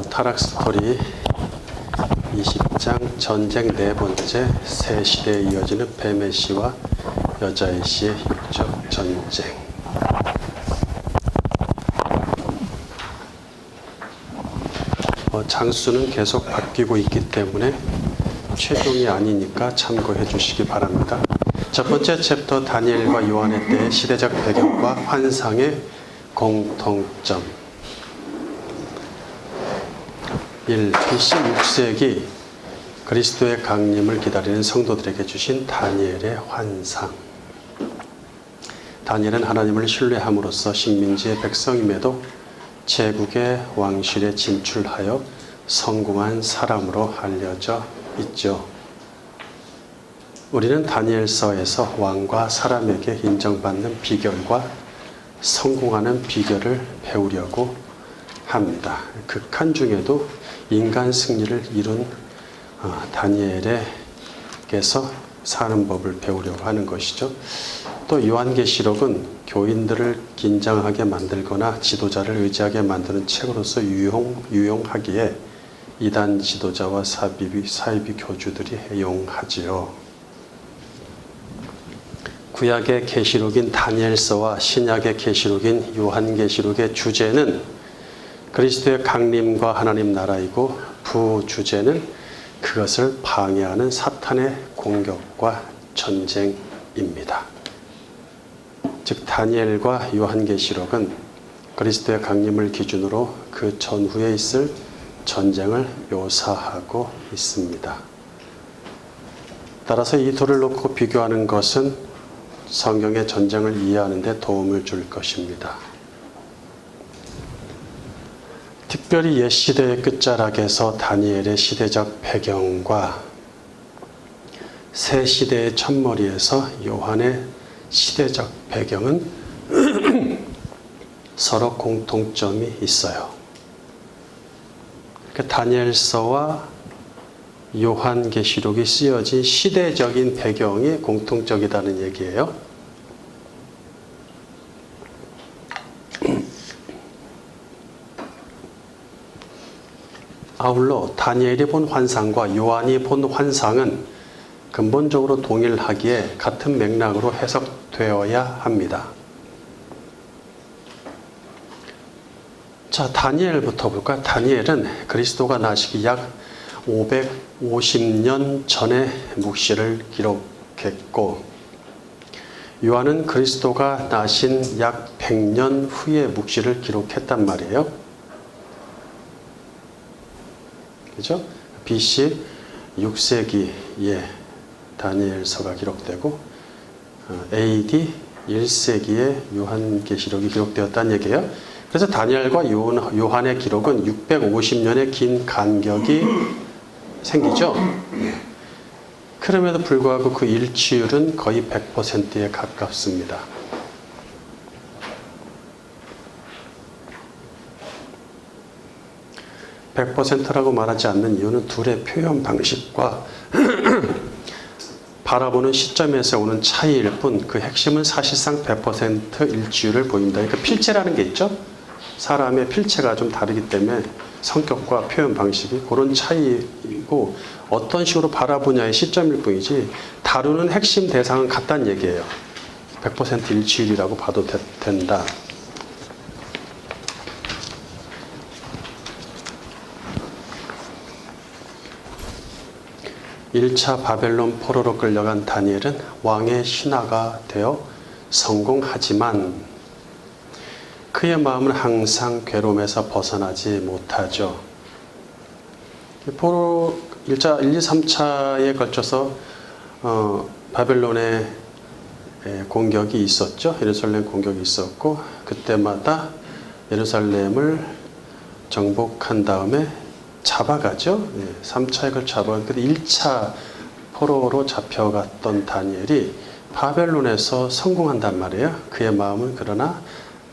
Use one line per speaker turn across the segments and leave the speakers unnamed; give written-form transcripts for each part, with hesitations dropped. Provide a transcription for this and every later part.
타락 스토리 20장 전쟁 네 번째, 새 시대에 이어지는 뱀의 씨와 여자의 씨의 육적 전쟁. 장수는 계속 바뀌고 있기 때문에 최종이 아니니까 참고해 주시기 바랍니다. 첫 번째 챕터 다니엘과 요한의 때의 시대적 배경과 환상의 공통점. 1. BC 6세기 그리스도의 강림을 기다리는 성도들에게 주신 다니엘의 환상. 다니엘은 하나님을 신뢰함으로써 식민지의 백성임에도 제국의 왕실에 진출하여 성공한 사람으로 알려져 있죠. 우리는 다니엘서에서 왕과 사람에게 인정받는 비결과 성공하는 비결을 배우려고 합니다. 극한 중에도 인간 승리를 이룬 다니엘에게서 사는 법을 배우려고 하는 것이죠. 또 요한계시록은 교인들을 긴장하게 만들거나 지도자를 의지하게 만드는 책으로서 유용하기에 이단 지도자와 사이비 교주들이 애용하지요. 구약의 계시록인 다니엘서와 신약의 계시록인 요한계시록의 주제는 그리스도의 강림과 하나님 나라이고, 부주제는 그것을 방해하는 사탄의 공격과 전쟁입니다. 즉 다니엘과 요한계시록은 그리스도의 강림을 기준으로 그 전후에 있을 전쟁을 묘사하고 있습니다. 따라서 이 둘을 놓고 비교하는 것은 성경의 전쟁을 이해하는 데 도움을 줄 것입니다. 특별히 옛 시대의 끝자락에서 다니엘의 시대적 배경과 새 시대의 첫머리에서 요한의 시대적 배경은 서로 공통점이 있어요. 그러니까 다니엘서와 요한계시록이 쓰여진 시대적인 배경이 공통적이라는 얘기예요. 아울러 다니엘이 본 환상과 요한이 본 환상은 근본적으로 동일하기에 같은 맥락으로 해석되어야 합니다. 자, 다니엘부터 볼까요? 다니엘은 그리스도가 나시기 약 550년 전에 묵시를 기록했고, 요한은 그리스도가 나신 약 100년 후에 묵시를 기록했단 말이에요. 그죠? BC 6세기에 다니엘서가 기록되고 AD 1세기에 요한계시록이 기록되었다는 얘기예요. 그래서 다니엘과 요한의 기록은 650년의 긴 간격이 생기죠. 그럼에도 불구하고 그 일치율은 거의 100%에 가깝습니다. 100%라고 말하지 않는 이유는 둘의 표현 방식과 바라보는 시점에서 오는 차이일 뿐, 그 핵심은 사실상 100% 일치율을 보입니다. 그러니까 필체라는 게 있죠. 사람의 필체가 좀 다르기 때문에 성격과 표현 방식이 그런 차이이고, 어떤 식으로 바라보냐의 시점일 뿐이지 다루는 핵심 대상은 같다는 얘기예요. 100% 일치율이라고 봐도 된다. 1차 바벨론 포로로 끌려간 다니엘은 왕의 신하가 되어 성공하지만 그의 마음은 항상 괴로움에서 벗어나지 못하죠. 포로 1, 2, 3차에 걸쳐서 바벨론의 공격이 있었죠. 예루살렘 공격이 있었고, 그때마다 예루살렘을 정복한 다음에 잡아가죠. 3차에 걸쳐 잡아갔는데 1차 포로로 잡혀갔던 다니엘이 바벨론에서 성공한단 말이에요. 그의 마음은 그러나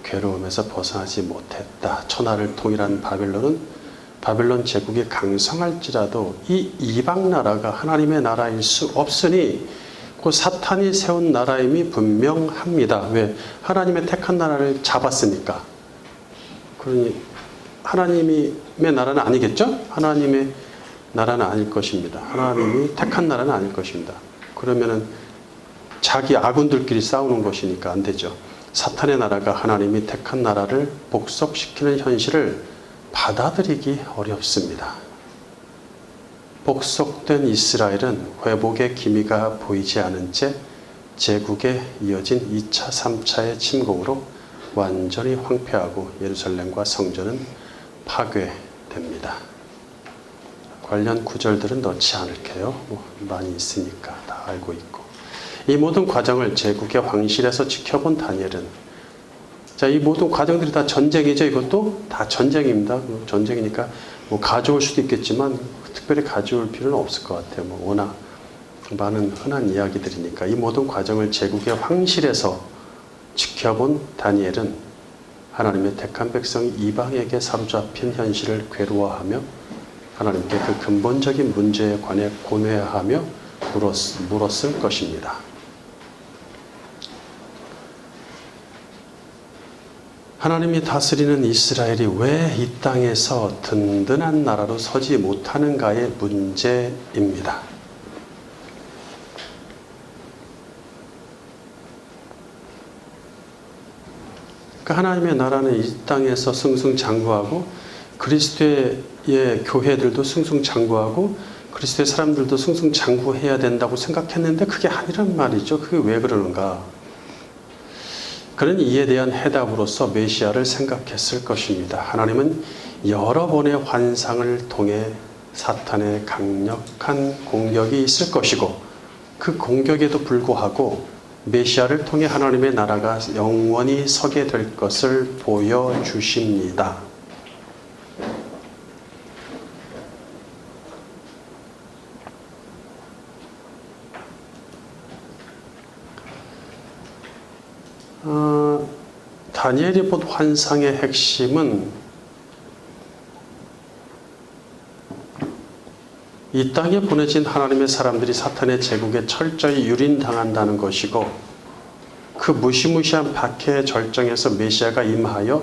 괴로움에서 벗어나지 못했다. 천하를 통일한 바벨론 제국이 강성할지라도 이 이방 나라가 하나님의 나라일 수 없으니 그 사탄이 세운 나라임이 분명합니다. 왜? 하나님의 택한 나라를 잡았으니까. 그러니 하나님의 나라는 아니겠죠? 하나님의 나라는 아닐 것입니다. 하나님이 택한 나라는 아닐 것입니다. 그러면은 자기 아군들끼리 싸우는 것이니까 안 되죠. 사탄의 나라가 하나님이 택한 나라를 복속시키는 현실을 받아들이기 어렵습니다. 복속된 이스라엘은 회복의 기미가 보이지 않은 채 제국에 이어진 2차, 3차의 침공으로 완전히 황폐하고 예루살렘과 성전은 파괴됩니다. 관련 구절들은 넣지 않을게요. 많이 있으니까 다 알고 있고. 이 모든 과정을 제국의 황실에서 지켜본 다니엘은, 자, 이 모든 과정들이 다 전쟁이죠. 이것도 다 전쟁입니다. 전쟁이니까 가져올 수도 있겠지만 특별히 가져올 필요는 없을 것 같아요. 워낙 많은 흔한 이야기들이니까. 이 모든 과정을 제국의 황실에서 지켜본 다니엘은 하나님의 택한 백성이 이방에게 사로잡힌 현실을 괴로워하며 하나님께 그 근본적인 문제에 관해 고뇌하며 물었을 것입니다. 하나님이 다스리는 이스라엘이 왜 이 땅에서 든든한 나라로 서지 못하는가의 문제입니다. 하나님의 나라는 이 땅에서 승승장구하고 그리스도의 교회들도 승승장구하고 그리스도의 사람들도 승승장구해야 된다고 생각했는데 그게 아니란 말이죠. 그게 왜 그러는가? 그런 이에 대한 해답으로서 메시아를 생각했을 것입니다. 하나님은 여러 번의 환상을 통해 사탄의 강력한 공격이 있을 것이고 그 공격에도 불구하고 메시아를 통해 하나님의 나라가 영원히 서게 될 것을 보여주십니다. 다니엘이 본 환상의 핵심은 이 땅에 보내진 하나님의 사람들이 사탄의 제국에 철저히 유린당한다는 것이고 그 무시무시한 박해의 절정에서 메시아가 임하여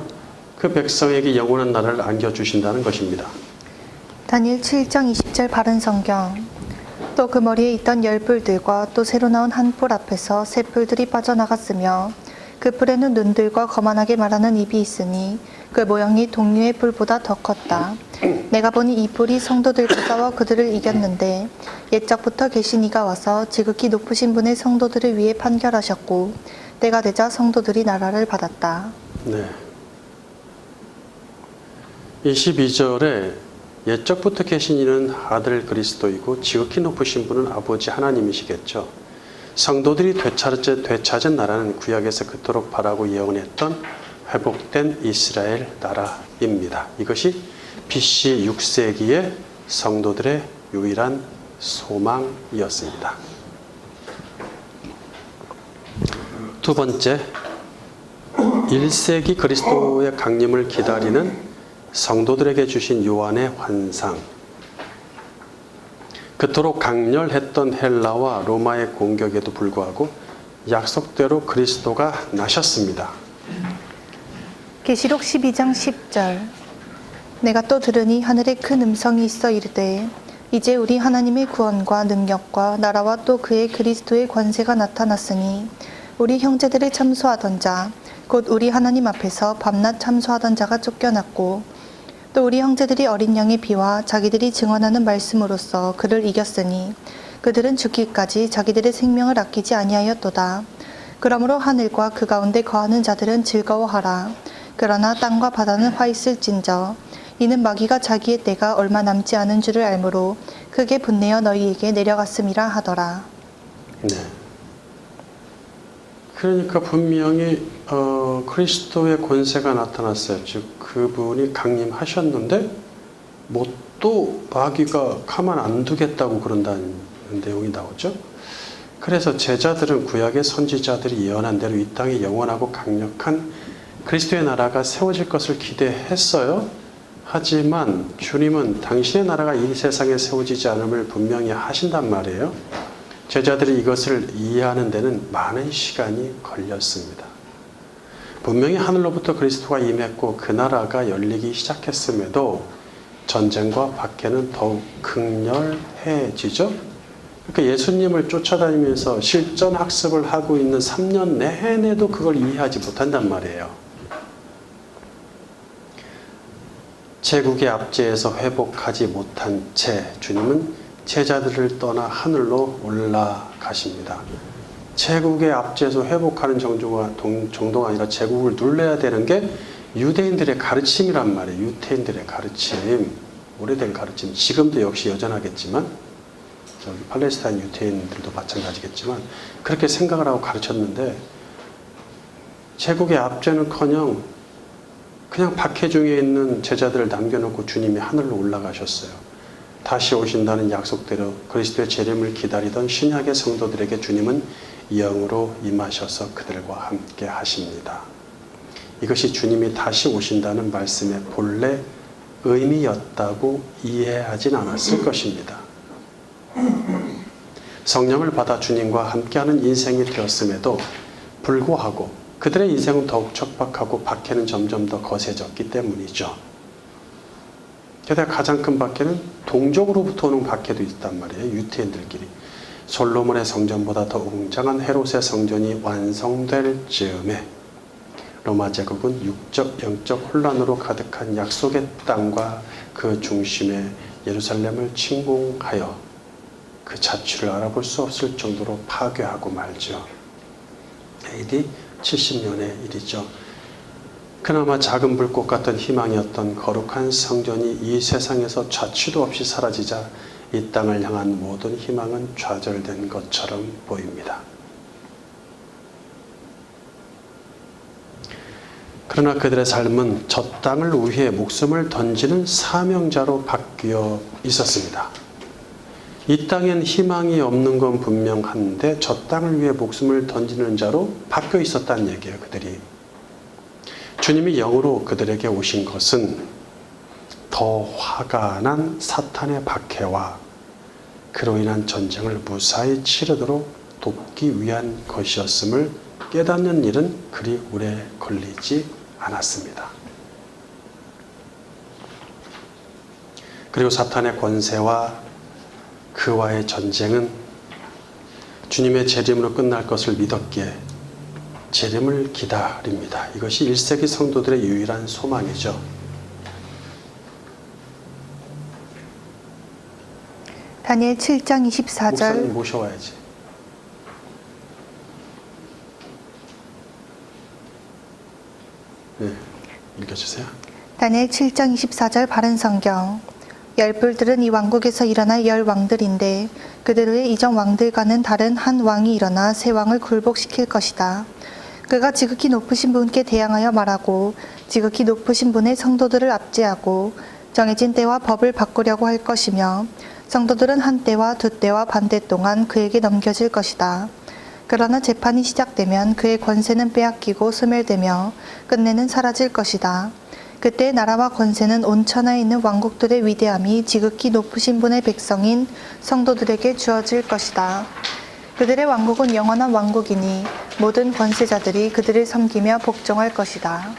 그 백성에게 영원한 나라를 안겨주신다는 것입니다.
다니엘 7장 20절 바른 성경. 또 그 머리에 있던 10뿔들과 또 새로 나온 한 뿔 앞에서 새 뿔들이 빠져나갔으며 그 뿔에는 눈들과 거만하게 말하는 입이 있으니 그 모양이 동류의 뿔보다 더 컸다. 내가 보니 이 뿔이 성도들과 싸워 그들을 이겼는데 옛적부터 계신 이가 와서 지극히 높으신 분의 성도들을 위해 판결하셨고 때가 되자 성도들이 나라를 받았다.
네. 22절에 옛적부터 계신 이는 아들 그리스도이고 지극히 높으신 분은 아버지 하나님이시겠죠. 성도들이 되찾은 나라는 구약에서 그토록 바라고 예언했던 회복된 이스라엘 나라입니다. 이것이 BC 6세기의 성도들의 유일한 소망이었습니다. 두 번째, 1세기 그리스도의 강림을 기다리는 성도들에게 주신 요한의 환상. 그토록 강렬했던 헬라와 로마의 공격에도 불구하고 약속대로 그리스도가 나셨습니다.
계시록 12장 10절. 내가 또 들으니 하늘에 큰 음성이 있어 이르되 이제 우리 하나님의 구원과 능력과 나라와 또 그의 그리스도의 관세가 나타났으니 우리 형제들을 참소하던 자 곧 우리 하나님 앞에서 밤낮 참소하던 자가 쫓겨났고 또 우리 형제들이 어린 양의 피와 자기들이 증언하는 말씀으로써 그를 이겼으니 그들은 죽기까지 자기들의 생명을 아끼지 아니하였도다. 그러므로 하늘과 그 가운데 거하는 자들은 즐거워하라. 그러나 땅과 바다는 화 있을진저 이는 마귀가 자기의 때가 얼마 남지 않은 줄을 알므로 크게 분내어 너희에게 내려갔음이라 하더라.
네. 그러니까 분명히 그리스도의 권세가 나타났어요. 즉 그분이 강림하셨는데 또 마귀가 가만 안 두겠다고 그런다는 내용이 나오죠. 그래서 제자들은 구약의 선지자들이 예언한 대로 이 땅에 영원하고 강력한 그리스도의 나라가 세워질 것을 기대했어요. 하지만 주님은 당신의 나라가 이 세상에 세워지지 않음을 분명히 하신단 말이에요. 제자들이 이것을 이해하는 데는 많은 시간이 걸렸습니다. 분명히 하늘로부터 그리스도가 임했고 그 나라가 열리기 시작했음에도 전쟁과 박해는 더욱 극렬해지죠. 그러니까 예수님을 쫓아다니면서 실전 학습을 하고 있는 3년 내내도 그걸 이해하지 못한단 말이에요. 제국의 압제에서 회복하지 못한 채 주님은 제자들을 떠나 하늘로 올라가십니다. 제국의 압제에서 회복하는 정도가 아니라 제국을 눌러야 되는 게 유대인들의 가르침이란 말이에요. 유대인들의 가르침, 오래된 가르침, 지금도 역시 여전하겠지만 저기 팔레스타인 유대인들도 마찬가지겠지만 그렇게 생각을 하고 가르쳤는데 제국의 압제는커녕 그냥 박해 중에 있는 제자들을 남겨놓고 주님이 하늘로 올라가셨어요. 다시 오신다는 약속대로 그리스도의 재림을 기다리던 신약의 성도들에게 주님은 영으로 임하셔서 그들과 함께 하십니다. 이것이 주님이 다시 오신다는 말씀의 본래 의미였다고 이해하진 않았을 것입니다. 성령을 받아 주님과 함께하는 인생이 되었음에도 불구하고 그들의 인생은 더욱 척박하고 박해는 점점 더 거세졌기 때문이죠. 게다가 가장 큰 박해는 동족으로부터 오는 박해도 있단 말이에요. 유대인들끼리. 솔로몬의 성전보다 더 웅장한 헤롯의 성전이 완성될 즈음에 로마 제국은 육적, 영적 혼란으로 가득한 약속의 땅과 그 중심에 예루살렘을 침공하여 그 자취를 알아볼 수 없을 정도로 파괴하고 말죠. AD 70년의 일이죠. 그나마 작은 불꽃 같은 희망이었던 거룩한 성전이 이 세상에서 자취도 없이 사라지자 이 땅을 향한 모든 희망은 좌절된 것처럼 보입니다. 그러나 그들의 삶은 저 땅을 위해 목숨을 던지는 사명자로 바뀌어 있었습니다. 이 땅엔 희망이 없는 건 분명한데 저 땅을 위해 목숨을 던지는 자로 바뀌어 있었다는 얘기예요. 그들이. 주님이 영으로 그들에게 오신 것은 더 화가 난 사탄의 박해와 그로 인한 전쟁을 무사히 치르도록 돕기 위한 것이었음을 깨닫는 일은 그리 오래 걸리지 않았습니다. 그리고 사탄의 권세와 그와의 전쟁은 주님의 재림으로 끝날 것을 믿었기에 재림을 기다립니다. 이것이 1세기 성도들의 유일한 소망이죠.
다니엘 7장 24절
목사님 모셔와야지. 네, 읽어주세요.
다니엘 7장 24절 바른 성경. 열불들은 이 왕국에서 일어날 열 왕들인데 그들 외 이전 왕들과는 다른 한 왕이 일어나 새 왕을 굴복시킬 것이다. 그가 지극히 높으신 분께 대항하여 말하고 지극히 높으신 분의 성도들을 압제하고 정해진 때와 법을 바꾸려고 할 것이며 성도들은 한 때와 두 때와 반대 동안 그에게 넘겨질 것이다. 그러나 재판이 시작되면 그의 권세는 빼앗기고 소멸되며 끝내는 사라질 것이다. 그때 나라와 권세는 온 천하에 있는 왕국들의 위대함이 지극히 높으신 분의 백성인 성도들에게 주어질 것이다. 그들의 왕국은 영원한 왕국이니 모든 권세자들이 그들을 섬기며 복종할 것이다.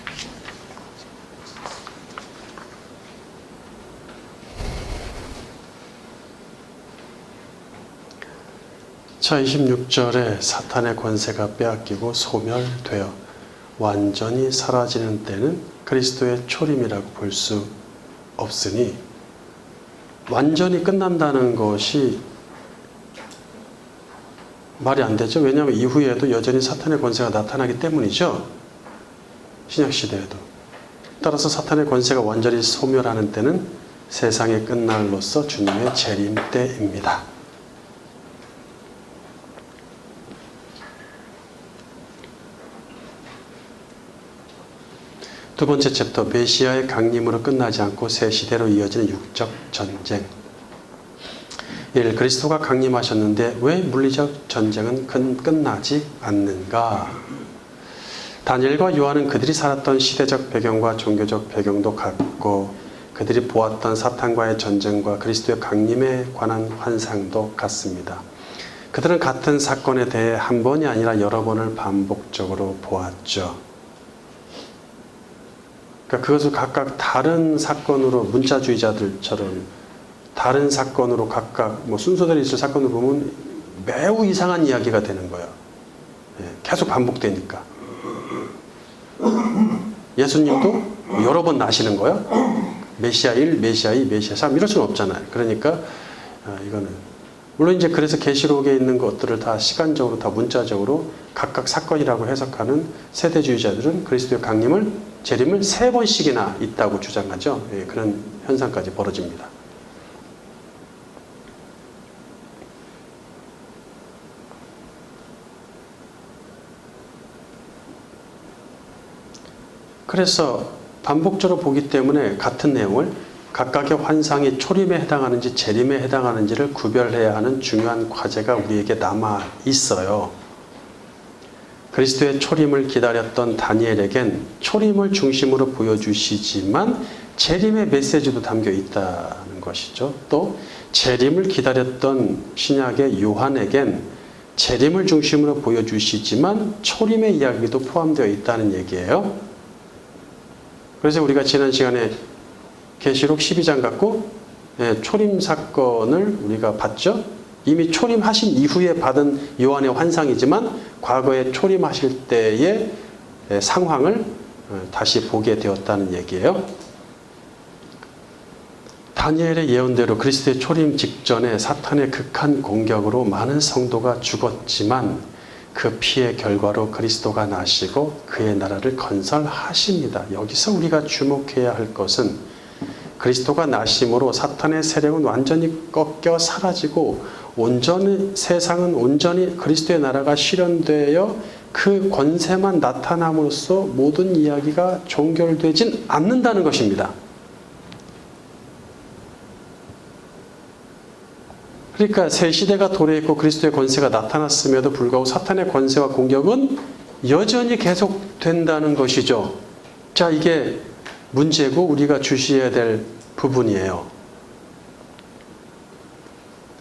자, 26절에 사탄의 권세가 빼앗기고 소멸되어 완전히 사라지는 때는 그리스도의 초림이라고 볼 수 없으니 완전히 끝난다는 것이 말이 안 되죠. 왜냐하면 이후에도 여전히 사탄의 권세가 나타나기 때문이죠. 신약시대에도. 따라서 사탄의 권세가 완전히 소멸하는 때는 세상의 끝날로서 주님의 재림 때입니다. 두 번째 챕터, 메시아의 강림으로 끝나지 않고 새 시대로 이어지는 육적 전쟁. 1. 그리스도가 강림하셨는데 왜 물리적 전쟁은 끝나지 않는가? 다니엘과 요한은 그들이 살았던 시대적 배경과 종교적 배경도 같고 그들이 보았던 사탄과의 전쟁과 그리스도의 강림에 관한 환상도 같습니다. 그들은 같은 사건에 대해 한 번이 아니라 여러 번을 반복적으로 보았죠. 그러니까 그것을 각각 다른 사건으로 문자주의자들처럼 다른 사건으로 각각 뭐 순서대로 있을 사건으로 보면 매우 이상한 이야기가 되는 거예요. 계속 반복되니까. 예수님도 여러 번 나시는 거예요. 메시아 1, 메시아 2, 메시아 3 이럴 수는 없잖아요. 그러니까 이거는 물론 이제 그래서 계시록에 있는 것들을 다 시간적으로 다 문자적으로 각각 사건이라고 해석하는 세대주의자들은 그리스도의 강림을 재림을 3번씩이나 있다고 주장하죠. 그런 현상까지 벌어집니다. 그래서 반복적으로 보기 때문에 같은 내용을 각각의 환상이 초림에 해당하는지 재림에 해당하는지를 구별해야 하는 중요한 과제가 우리에게 남아 있어요. 그리스도의 초림을 기다렸던 다니엘에겐 초림을 중심으로 보여주시지만 재림의 메시지도 담겨 있다는 것이죠. 또 재림을 기다렸던 신약의 요한에겐 재림을 중심으로 보여주시지만 초림의 이야기도 포함되어 있다는 얘기예요. 그래서 우리가 지난 시간에 계시록 12장 갖고 초림 사건을 우리가 봤죠. 이미 초림하신 이후에 받은 요한의 환상이지만 과거에 초림하실 때의 상황을 다시 보게 되었다는 얘기예요. 다니엘의 예언대로 그리스도의 초림 직전에 사탄의 극한 공격으로 많은 성도가 죽었지만 그 피의 결과로 그리스도가 나시고 그의 나라를 건설하십니다. 여기서 우리가 주목해야 할 것은 그리스도가 나심으로 사탄의 세력은 완전히 꺾여 사라지고 세상은 온전히 그리스도의 나라가 실현되어 그 권세만 나타남으로써 모든 이야기가 종결되진 않는다는 것입니다. 그러니까 새 시대가 도래했고 그리스도의 권세가 나타났음에도 불구하고 사탄의 권세와 공격은 여전히 계속된다는 것이죠. 자, 이게 문제고 우리가 주시해야 될 부분이에요.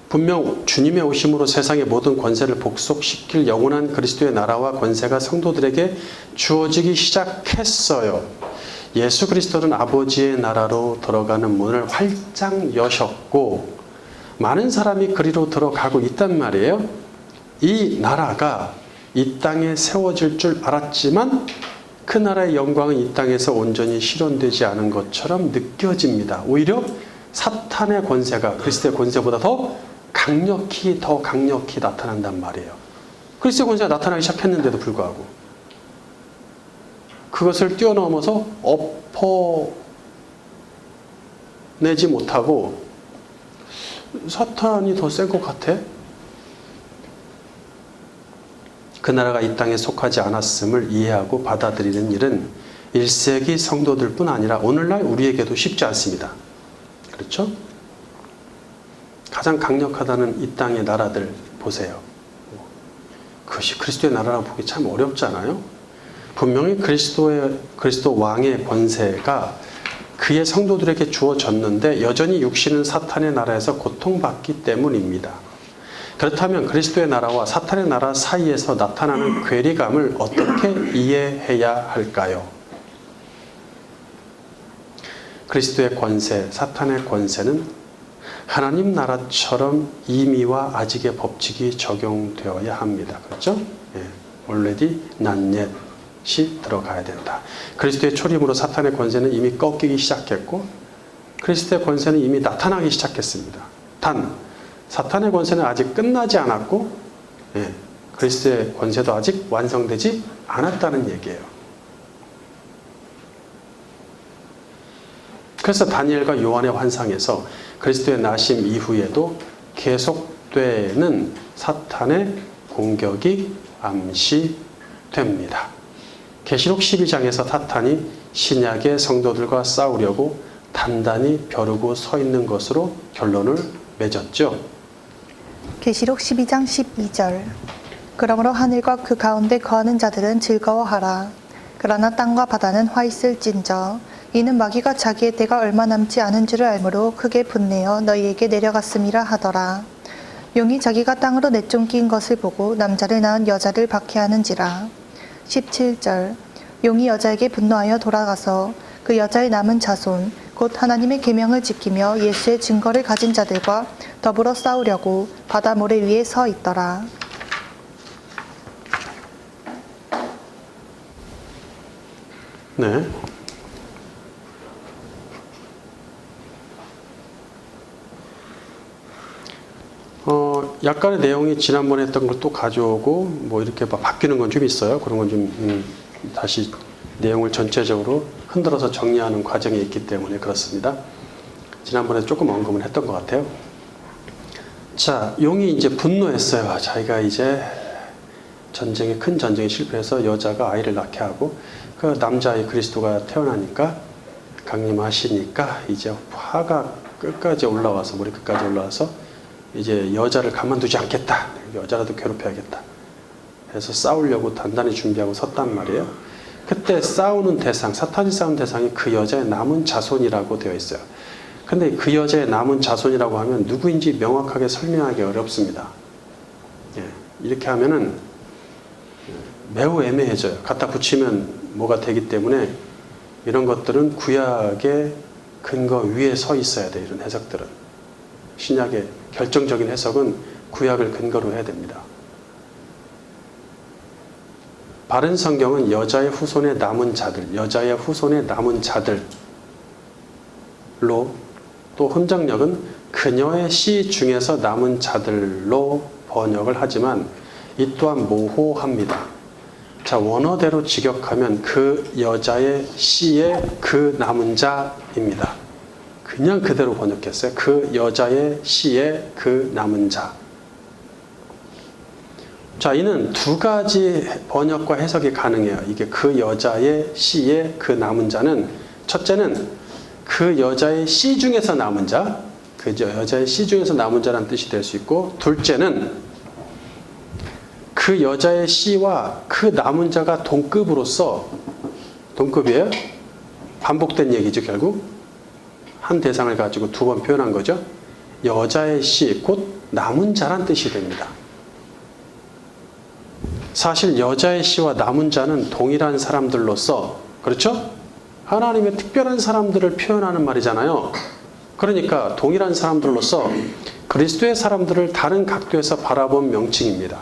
분명 주님의 오심으로 세상의 모든 권세를 복속시킬 영원한 그리스도의 나라와 권세가 성도들에게 주어지기 시작했어요. 예수 그리스도는 아버지의 나라로 들어가는 문을 활짝 여셨고 많은 사람이 그리로 들어가고 있단 말이에요. 이 나라가 이 땅에 세워질 줄 알았지만 그 나라의 영광은 이 땅에서 온전히 실현되지 않은 것처럼 느껴집니다. 오히려 사탄의 권세가 그리스도의 권세보다 더 강력히 나타난단 말이에요. 그리스도의 권세가 나타나기 시작했는데도 불구하고 그것을 뛰어넘어서 엎어내지 못하고 사탄이 더 센 것 같아? 그 나라가 이 땅에 속하지 않았음을 이해하고 받아들이는 일은 1세기 성도들뿐 아니라 오늘날 우리에게도 쉽지 않습니다. 그렇죠? 가장 강력하다는 이 땅의 나라들 보세요. 그것이 그리스도의 나라라고 보기 참 어렵잖아요. 분명히 그리스도 왕의 권세가 그의 성도들에게 주어졌는데 여전히 육신은 사탄의 나라에서 고통받기 때문입니다. 그렇다면 그리스도의 나라와 사탄의 나라 사이에서 나타나는 괴리감을 어떻게 이해해야 할까요? 그리스도의 권세, 사탄의 권세는 하나님 나라처럼 임의와 아직의 법칙이 적용되어야 합니다. 그렇죠? already, not yet이 들어가야 된다. 그리스도의 초림으로 사탄의 권세는 이미 꺾이기 시작했고 그리스도의 권세는 이미 나타나기 시작했습니다. 단 사탄의 권세는 아직 끝나지 않았고 그리스도의 권세도 아직 완성되지 않았다는 얘기예요. 그래서 다니엘과 요한의 환상에서 그리스도의 나심 이후에도 계속되는 사탄의 공격이 암시됩니다. 계시록 12장에서 사탄이 신약의 성도들과 싸우려고 단단히 벼르고 서 있는 것으로 결론을 맺었죠.
계시록 12장 12절. 그러므로 하늘과 그 가운데 거하는 자들은 즐거워하라. 그러나 땅과 바다는 화 있을진저. 이는 마귀가 자기의 때가 얼마 남지 않은 줄을 알므로 크게 분내어 너희에게 내려갔음이라 하더라. 용이 자기가 땅으로 내쫓긴 것을 보고 남자를 낳은 여자를 박해하는지라. 17절. 용이 여자에게 분노하여 돌아가서 그 여자의 남은 자손 곧 하나님의 계명을 지키며 예수의 증거를 가진 자들과 더불어 싸우려고 바다 모래 위에 서 있더라.
네. 약간의 내용이 지난번에 했던 걸 또 가져오고 뭐 이렇게 바뀌는 건 좀 있어요. 그런 건 좀 다시 내용을 전체적으로 흔들어서 정리하는 과정이 있기 때문에 그렇습니다. 지난번에 조금 언급을 했던 것 같아요. 자, 용이 이제 분노했어요. 자기가 이제 큰 전쟁에 실패해서 여자가 아이를 낳게 하고 그 남자아이 그리스도가 태어나니까 강림하시니까 이제 화가 끝까지 올라와서 머리 끝까지 올라와서 이제 여자를 가만두지 않겠다. 여자라도 괴롭혀야겠다. 해서 싸우려고 단단히 준비하고 섰단 말이에요. 그때 싸우는 대상, 사탄이 싸우는 대상이 그 여자의 남은 자손이라고 되어 있어요. 근데 그 여자의 남은 자손이라고 하면 누구인지 명확하게 설명하기 어렵습니다. 예, 이렇게 하면은 매우 애매해져요. 갖다 붙이면 뭐가 되기 때문에 이런 것들은 구약의 근거 위에 서 있어야 돼요. 이런 해석들은. 신약의 결정적인 해석은 구약을 근거로 해야 됩니다. 바른 성경은 여자의 후손의 남은 자들, 여자의 후손의 남은 자들로, 또 혼정역은 그녀의 씨 중에서 남은 자들로 번역을 하지만 이 또한 모호합니다. 자, 원어대로 직역하면 그 여자의 씨의 그 남은 자입니다. 그냥 그대로 번역했어요. 그 여자의 씨의 그 남은 자. 자, 이는 두 가지 번역과 해석이 가능해요. 이게 그 여자의 씨의 그 남은 자는, 첫째는 그 여자의 씨 중에서 남은 자, 그 여자의 씨 중에서 남은 자라는 뜻이 될 수 있고, 둘째는 그 여자의 씨와 그 남은 자가 동급으로서, 동급이에요? 반복된 얘기죠, 결국. 한 대상을 가지고 두 번 표현한 거죠. 여자의 씨, 곧 남은 자란 뜻이 됩니다. 사실 여자의 씨와 남은 자는 동일한 사람들로서, 그렇죠? 하나님의 특별한 사람들을 표현하는 말이잖아요. 그러니까 동일한 사람들로서 그리스도의 사람들을 다른 각도에서 바라본 명칭입니다.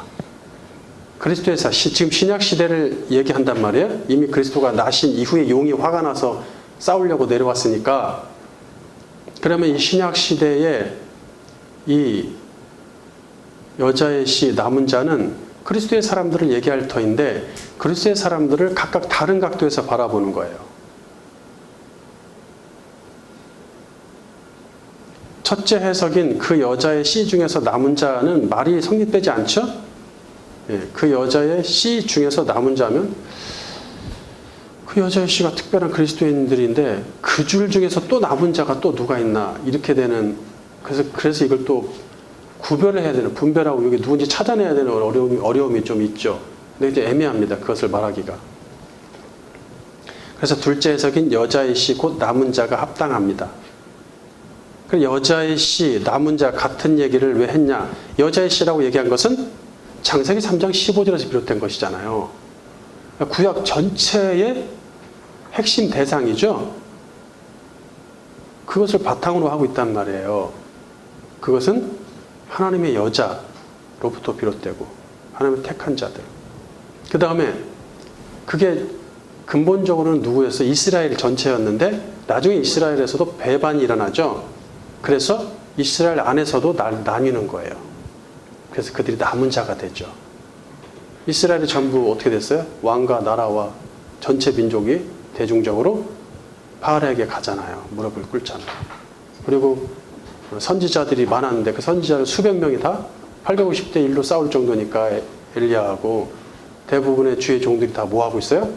그리스도의 지금 신약 시대를 얘기한단 말이에요. 이미 그리스도가 나신 이후에 용이 화가 나서 싸우려고 내려왔으니까, 그러면 이 신약 시대에 이 여자의 씨, 남은 자는 그리스도의 사람들을 얘기할 터인데, 그리스도의 사람들을 각각 다른 각도에서 바라보는 거예요. 첫째 해석인 그 여자의 씨 중에서 남은 자는 말이 성립되지 않죠? 예, 그 여자의 씨 중에서 남은 자면 그 여자의 씨가 특별한 그리스도인들인데 그 줄 중에서 또 남은 자가 또 누가 있나, 이렇게 되는, 그래서 이걸 또 구별을 해야 되는, 분별하고 여기 누군지 찾아내야 되는 어려움이 좀 있죠. 근데 이제 애매합니다. 그것을 말하기가. 그래서 둘째 해석인 여자의 씨 곧 남은 자가 합당합니다. 여자의 씨, 남은 자 같은 얘기를 왜 했냐? 여자의 씨라고 얘기한 것은 창세기 3장 15절에서 비롯된 것이잖아요. 구약 전체의 핵심 대상이죠. 그것을 바탕으로 하고 있단 말이에요. 그것은 하나님의 여자로부터 비롯되고 하나님의 택한 자들. 그 다음에 그게 근본적으로는 누구였어요? 이스라엘 전체였는데 나중에 이스라엘에서도 배반이 일어나죠. 그래서 이스라엘 안에서도 나뉘는 거예요. 그래서 그들이 남은 자가 되죠. 이스라엘이 전부 어떻게 됐어요? 왕과 나라와 전체 민족이 대중적으로 바알에게 가잖아요. 무릎을 꿇잖아요. 그리고 선지자들이 많았는데 그 선지자를 수백 명이 다 850대 1로 싸울 정도니까 엘리야하고 대부분의 주의 종들이 다 뭐하고 있어요?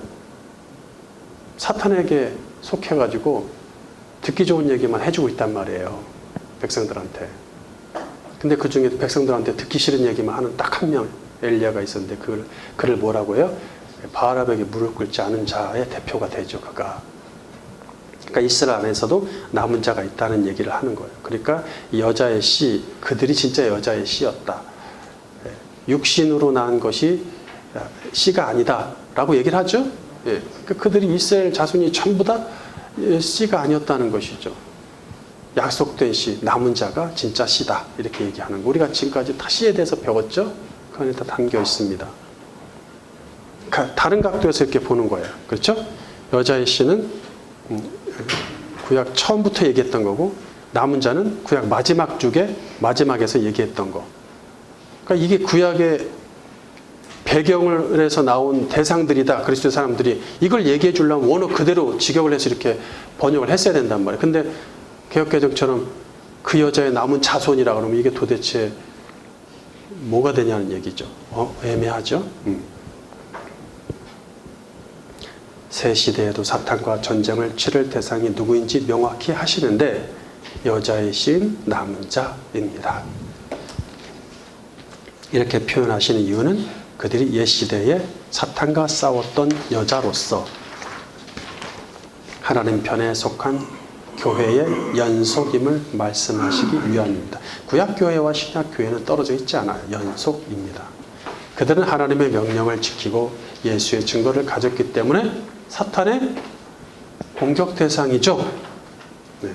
사탄에게 속해가지고 듣기 좋은 얘기만 해주고 있단 말이에요. 백성들한테. 근데 그 중에 백성들한테 듣기 싫은 얘기만 하는 딱 한 명, 엘리야가 있었는데 그를 뭐라고 해요? 바알에게 무릎 꿇지 않은 자의 대표가 되죠. 그러니까 이스라엘 안에서도 남은 자가 있다는 얘기를 하는 거예요. 그러니까 여자의 씨, 그들이 진짜 여자의 씨였다. 육신으로 난 것이 씨가 아니다 라고 얘기를 하죠. 그들이 이스라엘 자손이 전부 다 씨가 아니었다는 것이죠. 약속된 씨, 남은 자가 진짜 씨다. 이렇게 얘기하는 거. 우리가 지금까지 다 씨에 대해서 배웠죠? 그 안에 다 담겨 있습니다. 다른 각도에서 이렇게 보는 거예요. 그렇죠? 여자의 씨는 구약 처음부터 얘기했던 거고, 남은 자는 구약 마지막 주에 마지막에서 얘기했던 거. 그러니까 이게 구약의 배경을 해서 나온 대상들이다. 그리스도의 사람들이 이걸 얘기해 주려면 원어 그대로 직역을 해서 이렇게 번역을 했어야 된단 말이에요. 근데 개역개정처럼 그 여자의 남은 자손이라 그러면 이게 도대체 뭐가 되냐는 얘기죠. 애매하죠. 새 시대에도 사탄과 전쟁을 치를 대상이 누구인지 명확히 하시는데 여자의 신 남은 자입니다. 이렇게 표현하시는 이유는 그들이 옛 시대에 사탄과 싸웠던 여자로서 하나님 편에 속한 교회의 연속임을 말씀하시기 위함입니다. 구약교회와 신약교회는 떨어져 있지 않아요. 연속입니다. 그들은 하나님의 명령을 지키고 예수의 증거를 가졌기 때문에 사탄의 공격 대상이죠. 네.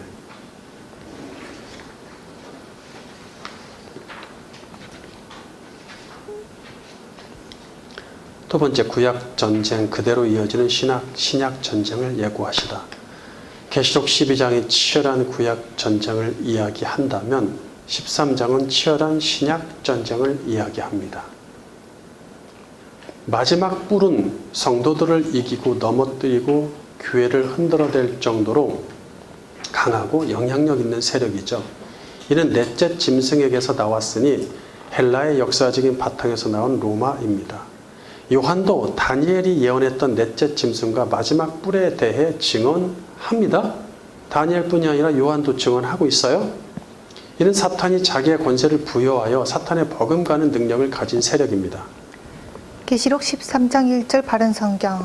두 번째, 구약 전쟁 그대로 이어지는 신약 전쟁을 예고하시다. 계시록 12장이 치열한 구약 전쟁을 이야기한다면 13장은 치열한 신약 전쟁을 이야기합니다. 마지막 뿔은 성도들을 이기고 넘어뜨리고 교회를 흔들어댈 정도로 강하고 영향력 있는 세력이죠. 이는 넷째 짐승에게서 나왔으니 헬라의 역사적인 바탕에서 나온 로마입니다. 요한도 다니엘이 예언했던 넷째 짐승과 마지막 뿔에 대해 증언합니다. 다니엘뿐이 아니라 요한도 증언하고 있어요. 이는 사탄이 자기의 권세를 부여하여 사탄의 버금가는 능력을 가진 세력입니다.
계시록 13장 1절 바른 성경.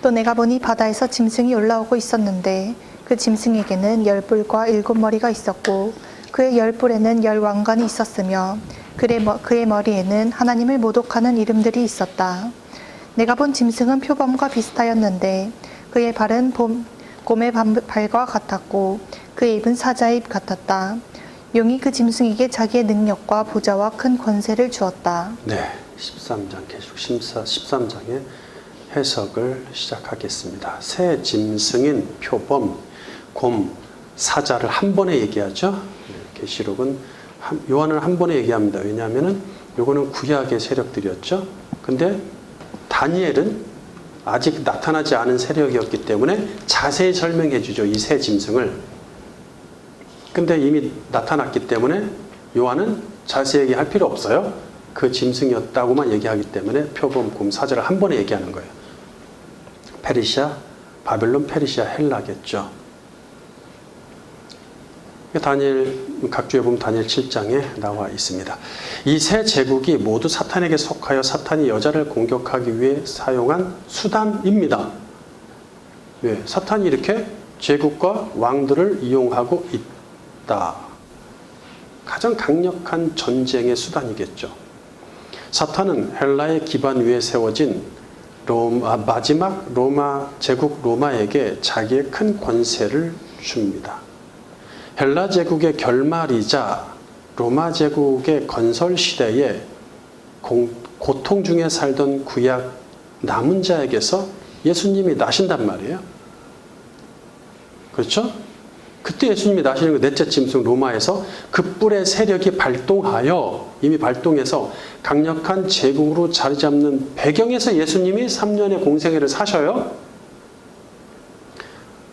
또 내가 보니 바다에서 짐승이 올라오고 있었는데 그 짐승에게는 10뿔과 7머리가 있었고 그의 10뿔에는 10왕관이 있었으며 그의 머리에는 하나님을 모독하는 이름들이 있었다. 내가 본 짐승은 표범과 비슷하였는데 그의 발은 곰의 발과 같았고 그의 입은 사자의 입 같았다. 용이 그 짐승에게 자기의 능력과 보좌와 큰 권세를 주었다.
네, 13장 계속 13장의 해석을 시작하겠습니다. 새 짐승인 표범, 곰, 사자를 한 번에 얘기하죠. 계시록은 요한은 한 번에 얘기합니다. 왜냐하면 요거는 구약의 세력들이었죠. 근데 다니엘은 아직 나타나지 않은 세력이었기 때문에 자세히 설명해 주죠. 이 새 짐승을. 근데 이미 나타났기 때문에 요한은 자세히 얘기할 필요 없어요. 그 짐승이었다고만 얘기하기 때문에 표범, 곰, 사자를 한 번에 얘기하는 거예요. 페르시아, 바벨론, 페르시아, 헬라겠죠. 각주에 보면 다니엘 7장에 나와 있습니다. 이 세 제국이 모두 사탄에게 속하여 사탄이 여자를 공격하기 위해 사용한 수단입니다. 왜? 사탄이 이렇게 제국과 왕들을 이용하고 있다. 가장 강력한 전쟁의 수단이겠죠. 사탄은 헬라의 기반 위에 세워진 마지막 로마 제국 로마에게 자기의 큰 권세를 줍니다. 헬라 제국의 결말이자 로마 제국의 건설 시대에 고통 중에 살던 구약 남은 자에게서 예수님이 나신단 말이에요. 그렇죠? 그때 예수님이 나시는 그 넷째 짐승 로마에서 그 뿔의 세력이 이미 발동해서 강력한 제국으로 자리 잡는 배경에서 예수님이 3년의 공생애를 사셔요.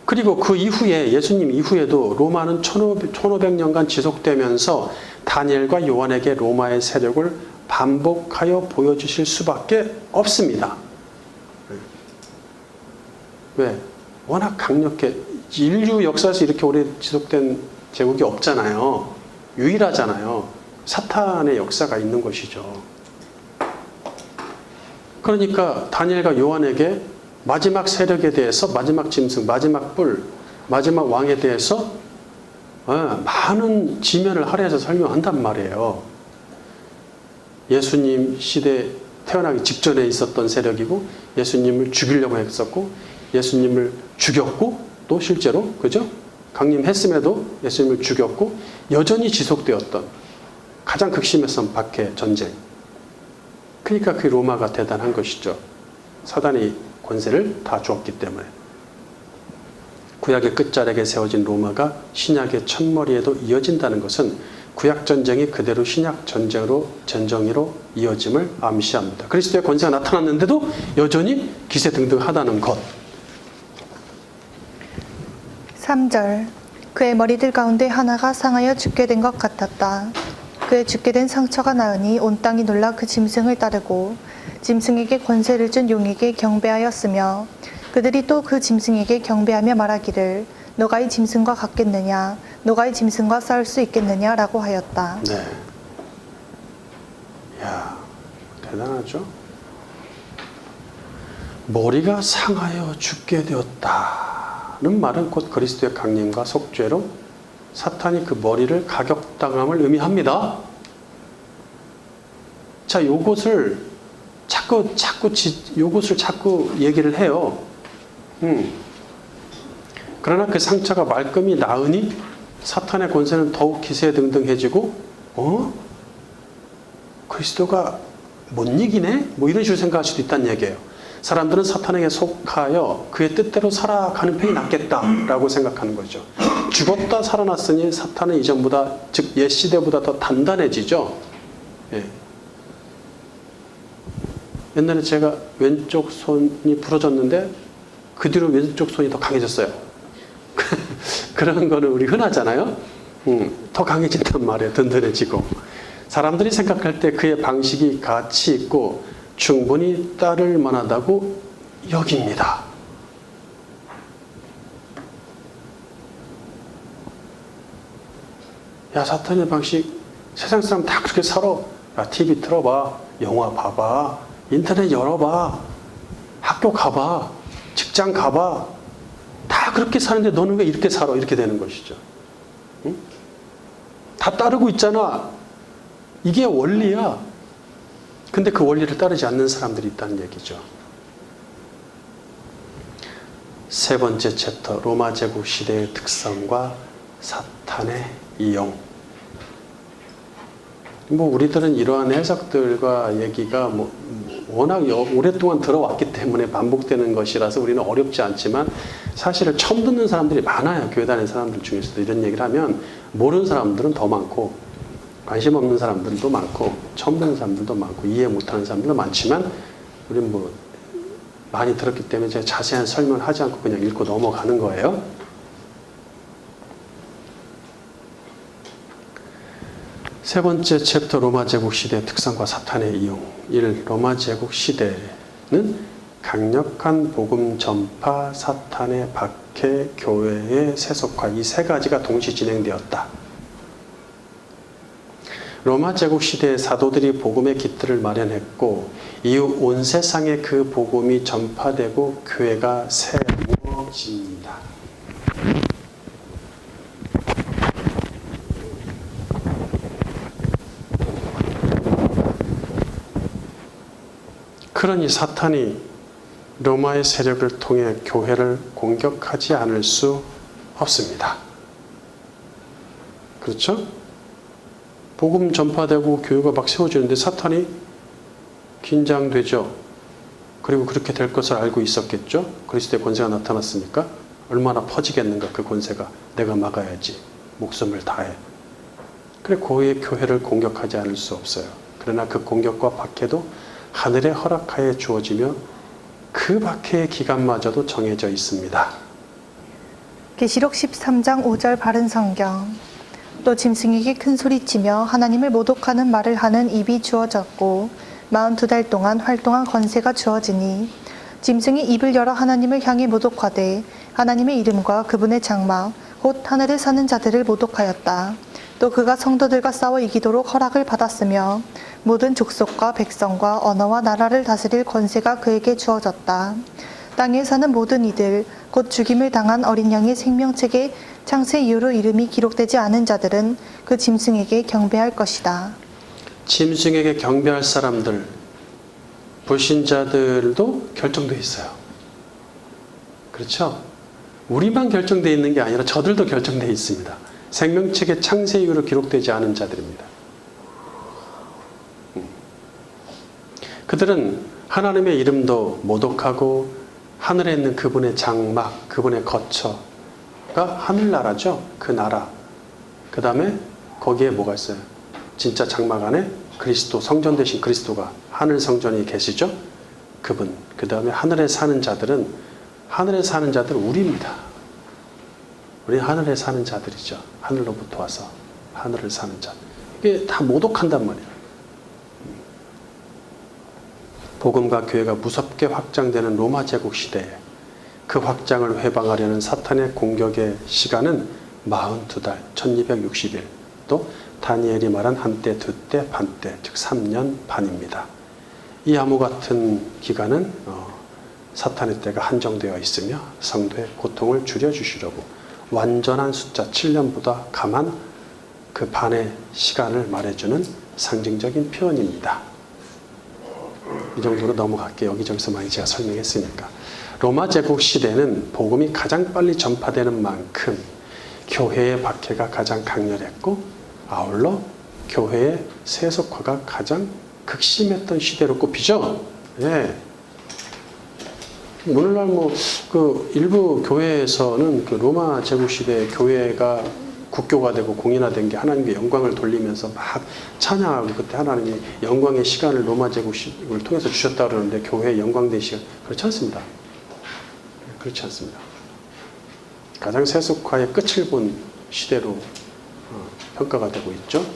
그리고 그 이후에 예수님 이후에도 로마는 1500년간 지속되면서 다니엘과 요한에게 로마의 세력을 반복하여 보여주실 수밖에 없습니다. 왜? 워낙 강력해. 인류 역사에서 이렇게 오래 지속된 제국이 없잖아요. 유일하잖아요. 사탄의 역사가 있는 것이죠. 그러니까 다니엘과 요한에게 마지막 세력에 대해서, 마지막 짐승, 마지막 뿔, 마지막 왕에 대해서 많은 지면을 할애해서 설명한단 말이에요. 예수님 시대 태어나기 직전에 있었던 세력이고 예수님을 죽이려고 했었고 예수님을 죽였고 또 실제로 그죠? 강림했음에도 예수님을 죽였고 여전히 지속되었던 가장 극심했던 박해 전쟁. 그러니까 그 로마가 대단한 것이죠. 사단이 권세를 다 주었기 때문에. 구약의 끝자락에 세워진 로마가 신약의 첫머리에도 이어진다는 것은 구약 전쟁이 그대로 신약 전쟁으로 이어짐을 암시합니다. 그리스도의 권세가 나타났는데도 여전히 기세등등하다는 것.
3절. 그의 머리들 가운데 하나가 상하여 죽게 된 것 같았다. 그의 죽게 된 상처가 나으니 온 땅이 놀라 그 짐승을 따르고 짐승에게 권세를 준 용에게 경배하였으며 그들이 또 그 짐승에게 경배하며 말하기를 너가 이 짐승과 같겠느냐 너가 이 짐승과 싸울 수 있겠느냐라고 하였다.
네. 이야, 대단하죠? 머리가 상하여 죽게 되었다는 말은 곧 그리스도의 강림과 속죄로 사탄이 그 머리를 가격당함을 의미합니다. 자, 요것을 자꾸 얘기를 해요. 그러나 그 상처가 말끔히 나으니 사탄의 권세는 더욱 기세등등해지고, 그리스도가 못 이기네? 뭐 이런 식으로 생각할 수도 있다는 얘기예요. 사람들은 사탄에게 속하여 그의 뜻대로 살아가는 편이 낫겠다라고 생각하는 거죠. 죽었다 살아났으니 사탄은 이전보다, 즉 옛 시대보다 더 단단해지죠. 예. 옛날에 제가 왼쪽 손이 부러졌는데 그 뒤로 왼쪽 손이 더 강해졌어요. 그런 거는 우리 흔하잖아요. 더 강해진단 말이에요. 든든해지고. 사람들이 생각할 때 그의 방식이 가치 있고 충분히 따를 만하다고 여깁니다. 야, 사탄의 방식, 세상 사람 다 그렇게 살아. 야, TV 틀어봐, 영화 봐봐, 인터넷 열어봐, 학교 가봐, 직장 가봐. 다 그렇게 사는데 너는 왜 이렇게 살아? 이렇게 되는 것이죠. 응? 다 따르고 있잖아. 이게 원리야. 근데 그 원리를 따르지 않는 사람들이 있다는 얘기죠. 세 번째 챕터, 로마 제국 시대의 특성과 사탄의 이용. 우리들은 이러한 해석들과 얘기가 워낙 오랫동안 들어왔기 때문에 반복되는 것이라서 우리는 어렵지 않지만 사실은 처음 듣는 사람들이 많아요. 교회 다니는 사람들 중에서도 이런 얘기를 하면 모르는 사람들은 더 많고 관심 없는 사람들도 많고 처음 듣는 사람들도 많고 이해 못하는 사람들도 많지만 우리는 많이 들었기 때문에 제가 자세한 설명을 하지 않고 그냥 읽고 넘어가는 거예요. 세 번째 챕터 로마 제국 시대의 특성과 사탄의 이용. 1. 로마 제국 시대는 강력한 복음 전파, 사탄의 박해, 교회의 세속화 이 세 가지가 동시 진행되었다. 로마 제국 시대의 사도들이 복음의 깃들을 마련했고 이후 온 세상에 그 복음이 전파되고 교회가 세워집니다. 그러니 사탄이 로마의 세력을 통해 교회를 공격하지 않을 수 없습니다. 그렇죠? 복음 전파되고 교회가 막 세워지는데 사탄이 긴장되죠. 그리고 그렇게 될 것을 알고 있었겠죠. 그리스도의 권세가 나타났으니까 얼마나 퍼지겠는가 그 권세가. 내가 막아야지. 목숨을 다해. 그래 고의 교회를 공격하지 않을 수 없어요. 그러나 그 공격과 박해도 하늘의 허락하에 주어지며 그 박해의 기간마저도 정해져 있습니다.
계시록 13장 5절 바른 성경. 또 짐승에게 큰 소리치며 하나님을 모독하는 말을 하는 입이 주어졌고 42달 동안 활동한 권세가 주어지니 짐승이 입을 열어 하나님을 향해 모독하되 하나님의 이름과 그분의 장막 곧 하늘에 사는 자들을 모독하였다. 또 그가 성도들과 싸워 이기도록 허락을 받았으며 모든 족속과 백성과 언어와 나라를 다스릴 권세가 그에게 주어졌다. 땅에 사는 모든 이들 곧 죽임을 당한 어린 양의 생명책에 창세 이후로 이름이 기록되지 않은 자들은 그 짐승에게 경배할 것이다.
짐승에게 경배할 사람들, 불신자들도 결정되어 있어요. 그렇죠? 우리만 결정되어 있는 게 아니라 저들도 결정되어 있습니다. 생명책의 창세 이후로 기록되지 않은 자들입니다. 그들은 하나님의 이름도 모독하고 하늘에 있는 그분의 장막, 그분의 거처가 하늘나라죠. 그 나라. 그 다음에 거기에 뭐가 있어요? 진짜 장막 안에 그리스도, 성전 되신 그리스도가 하늘 성전에 계시죠. 그분. 그 다음에 하늘에 사는 자들은 우리입니다. 우리 하늘에 사는 자들이죠. 하늘로부터 와서 하늘을 사는 자. 이게 다 모독한단 말이에요. 복음과 교회가 무섭게 확장되는 로마 제국 시대에 그 확장을 회방하려는 사탄의 공격의 시간은 42달, 1260일, 또 다니엘이 말한 한때, 두때, 반때, 즉 3년 반입니다. 이 암호 같은 기간은 사탄의 때가 한정되어 있으며 성도의 고통을 줄여주시려고 완전한 숫자 7년보다 감한 그 반의 시간을 말해주는 상징적인 표현입니다. 이 정도로 넘어갈게요. 여기저기서 많이 제가 설명했으니까. 로마 제국 시대는 복음이 가장 빨리 전파되는 만큼 교회의 박해가 가장 강렬했고 아울러 교회의 세속화가 가장 극심했던 시대로 꼽히죠. 예. 오늘날 그 일부 교회에서는 그 로마 제국 시대에 교회가 국교가 되고 공인화된 게 하나님께 영광을 돌리면서 막 찬양하고 그때 하나님이 영광의 시간을 로마 제국을 통해서 주셨다 그러는데 교회의 영광된 시간 그렇지 않습니다. 그렇지 않습니다. 가장 세속화의 끝을 본 시대로 평가가 되고 있죠.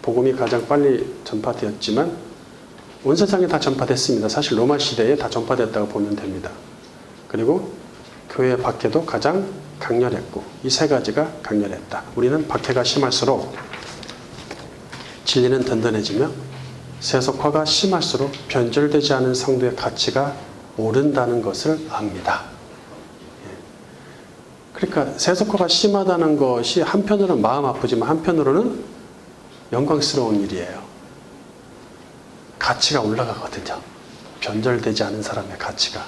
복음이 가장 빨리 전파되었지만 온 세상에 다 전파됐습니다. 사실 로마 시대에 다 전파됐다고 보면 됩니다. 그리고 교회의 박해도 가장 강렬했고 이 세 가지가 강렬했다. 우리는 박해가 심할수록 진리는 든든해지며 세속화가 심할수록 변절되지 않은 성도의 가치가 오른다는 것을 압니다. 그러니까 세속화가 심하다는 것이 한편으로는 마음 아프지만 한편으로는 영광스러운 일이에요. 가치가 올라가거든요. 변절되지 않은 사람의 가치가.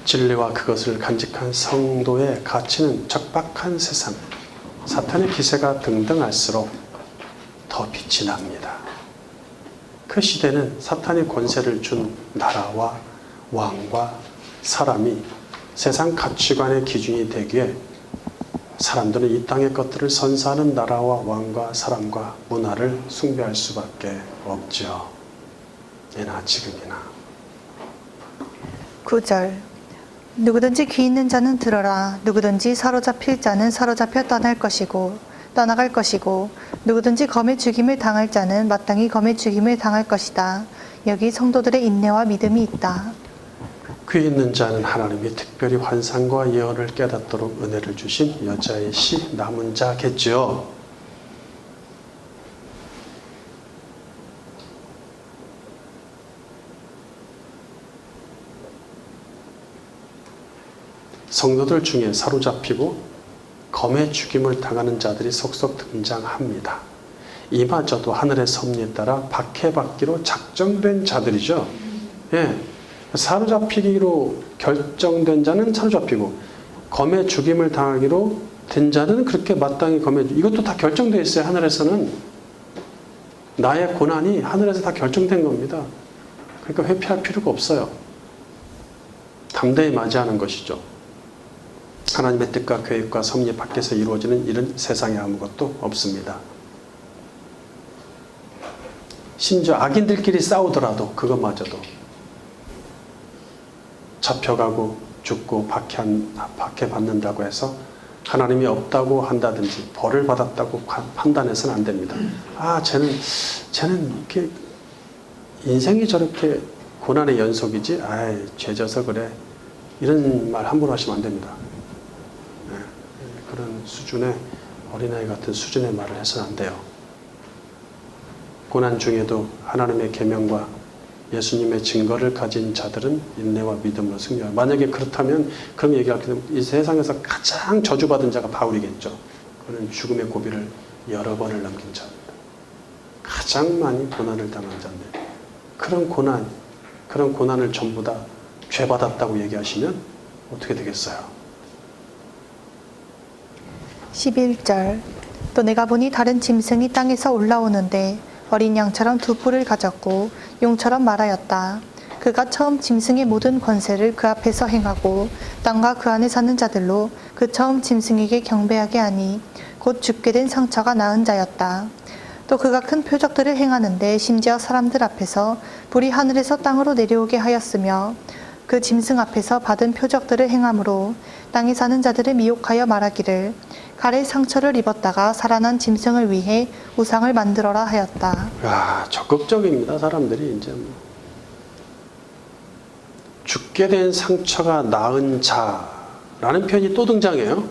진리와 그것을 간직한 성도의 가치는 척박한 세상, 사탄의 기세가 등등할수록 더 빛이 납니다. 그 시대는 사탄이 권세를 준 나라와 왕과 사람이 세상 가치관의 기준이 되기에 사람들은 이 땅의 것들을 선사하는 나라와 왕과 사람과 문화를 숭배할 수밖에 없죠. 예나 지금이나.
9절 누구든지 귀 있는 자는 들어라. 누구든지 사로잡힐 자는 사로잡혀 떠나갈 것이고 누구든지 검에 죽임을 당할 자는 마땅히 검에 죽임을 당할 것이다. 여기 성도들의 인내와 믿음이 있다.
귀 있는 자는 하나님이 특별히 환상과 예언을 깨닫도록 은혜를 주신 여자의 씨 남은 자겠죠. 성도들 중에 사로잡히고 검의 죽임을 당하는 자들이 속속 등장합니다. 이마저도 하늘의 섭리에 따라 박해받기로 작정된 자들이죠. 예. 사로잡히기로 결정된 자는 사로잡히고 검의 죽임을 당하기로 된 자는 그렇게 마땅히 이것도 다 결정되어 있어요. 하늘에서는 나의 고난이 하늘에서 다 결정된 겁니다. 그러니까 회피할 필요가 없어요. 담대히 맞이하는 것이죠. 하나님의 뜻과 계획과 섭리 밖에서 이루어지는 일은 세상에 아무것도 없습니다. 심지어 악인들끼리 싸우더라도 그것마저도 잡혀가고 죽고 박해받는다고 해서 하나님이 없다고 한다든지 벌을 받았다고 판단해서는 안 됩니다. 쟤는 이렇게 인생이 저렇게 고난의 연속이지? 죄져서 그래. 이런 말 함부로 하시면 안 됩니다. 네, 그런 수준의 어린아이 같은 수준의 말을 해서는 안 돼요. 고난 중에도 하나님의 계명과 예수님의 증거를 가진 자들은 인내와 믿음으로 승리하고, 만약에 그렇다면 그럼 얘기할 때 이 세상에서 가장 저주받은 자가 바울이겠죠. 그는 죽음의 고비를 여러 번을 넘긴 자입니다. 가장 많이 고난을 당한 자인데 그런 고난을 전부 다 죄 받았다고 얘기하시면 어떻게 되겠어요?
11절. 또 내가 보니 다른 짐승이 땅에서 올라오는데 어린 양처럼 두 뿔을 가졌고 용처럼 말하였다. 그가 처음 짐승의 모든 권세를 그 앞에서 행하고 땅과 그 안에 사는 자들로 그 처음 짐승에게 경배하게 하니 곧 죽게 된 상처가 나은 자였다. 또 그가 큰 표적들을 행하는데 심지어 사람들 앞에서 불이 하늘에서 땅으로 내려오게 하였으며 그 짐승 앞에서 받은 표적들을 행함으로 땅에 사는 자들을 미혹하여 말하기를 칼에 상처를 입었다가 살아난 짐승을 위해 우상을 만들어라 하였다.
야, 적극적입니다. 사람들이 이제 죽게 된 상처가 나은 자라는 표현이 또 등장해요.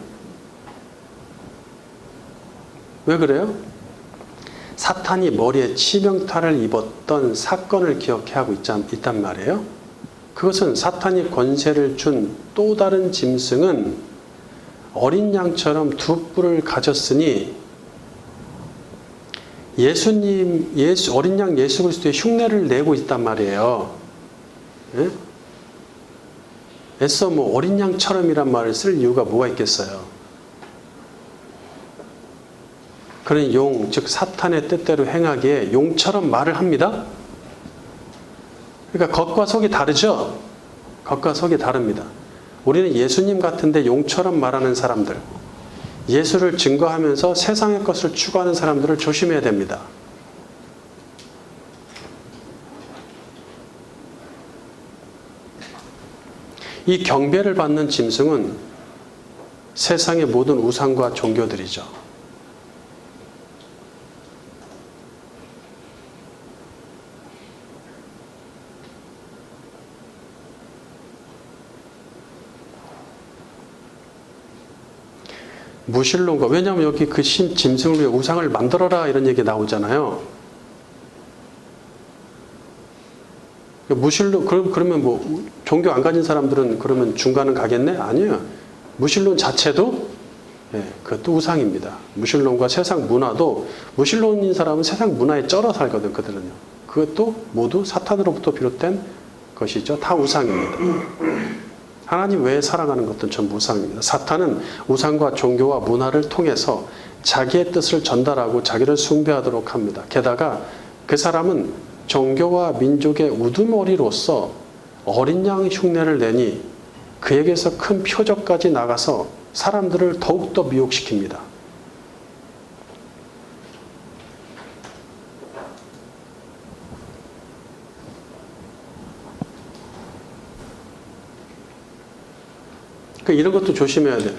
왜 그래요? 사탄이 머리에 치명타를 입었던 사건을 기억하고 있단 말이에요. 그것은 사탄이 권세를 준 또 다른 짐승은 어린 양처럼 두 뿔을 가졌으니 어린 양 예수 그리스도의 흉내를 내고 있단 말이에요. 예? 애써 어린 양처럼이란 말을 쓸 이유가 뭐가 있겠어요? 그런 용, 즉 사탄의 뜻대로 행하기에 용처럼 말을 합니다. 그러니까 겉과 속이 다르죠? 겉과 속이 다릅니다. 우리는 예수님 같은데 용처럼 말하는 사람들, 예수를 증거하면서 세상의 것을 추구하는 사람들을 조심해야 됩니다. 이 경배를 받는 짐승은 세상의 모든 우상과 종교들이죠. 무신론가, 왜냐하면 여기 그 짐승을 위해 우상을 만들어라 이런 얘기 나오잖아요. 무신론, 그러면 종교 안 가진 사람들은 그러면 중간은 가겠네? 아니에요. 무신론 자체도, 그것도 우상입니다. 무신론과 세상 문화도, 무신론인 사람은 세상 문화에 쩔어 살거든, 그들은요. 그것도 모두 사탄으로부터 비롯된 것이죠. 다 우상입니다. 하나님 외에 살아가는 것들은 전부 우상입니다. 사탄은 우상과 종교와 문화를 통해서 자기의 뜻을 전달하고 자기를 숭배하도록 합니다. 게다가 그 사람은 종교와 민족의 우두머리로서 어린 양 흉내를 내니 그에게서 큰 표적까지 나가서 사람들을 더욱더 미혹시킵니다. 이런 것도 조심해야 돼요.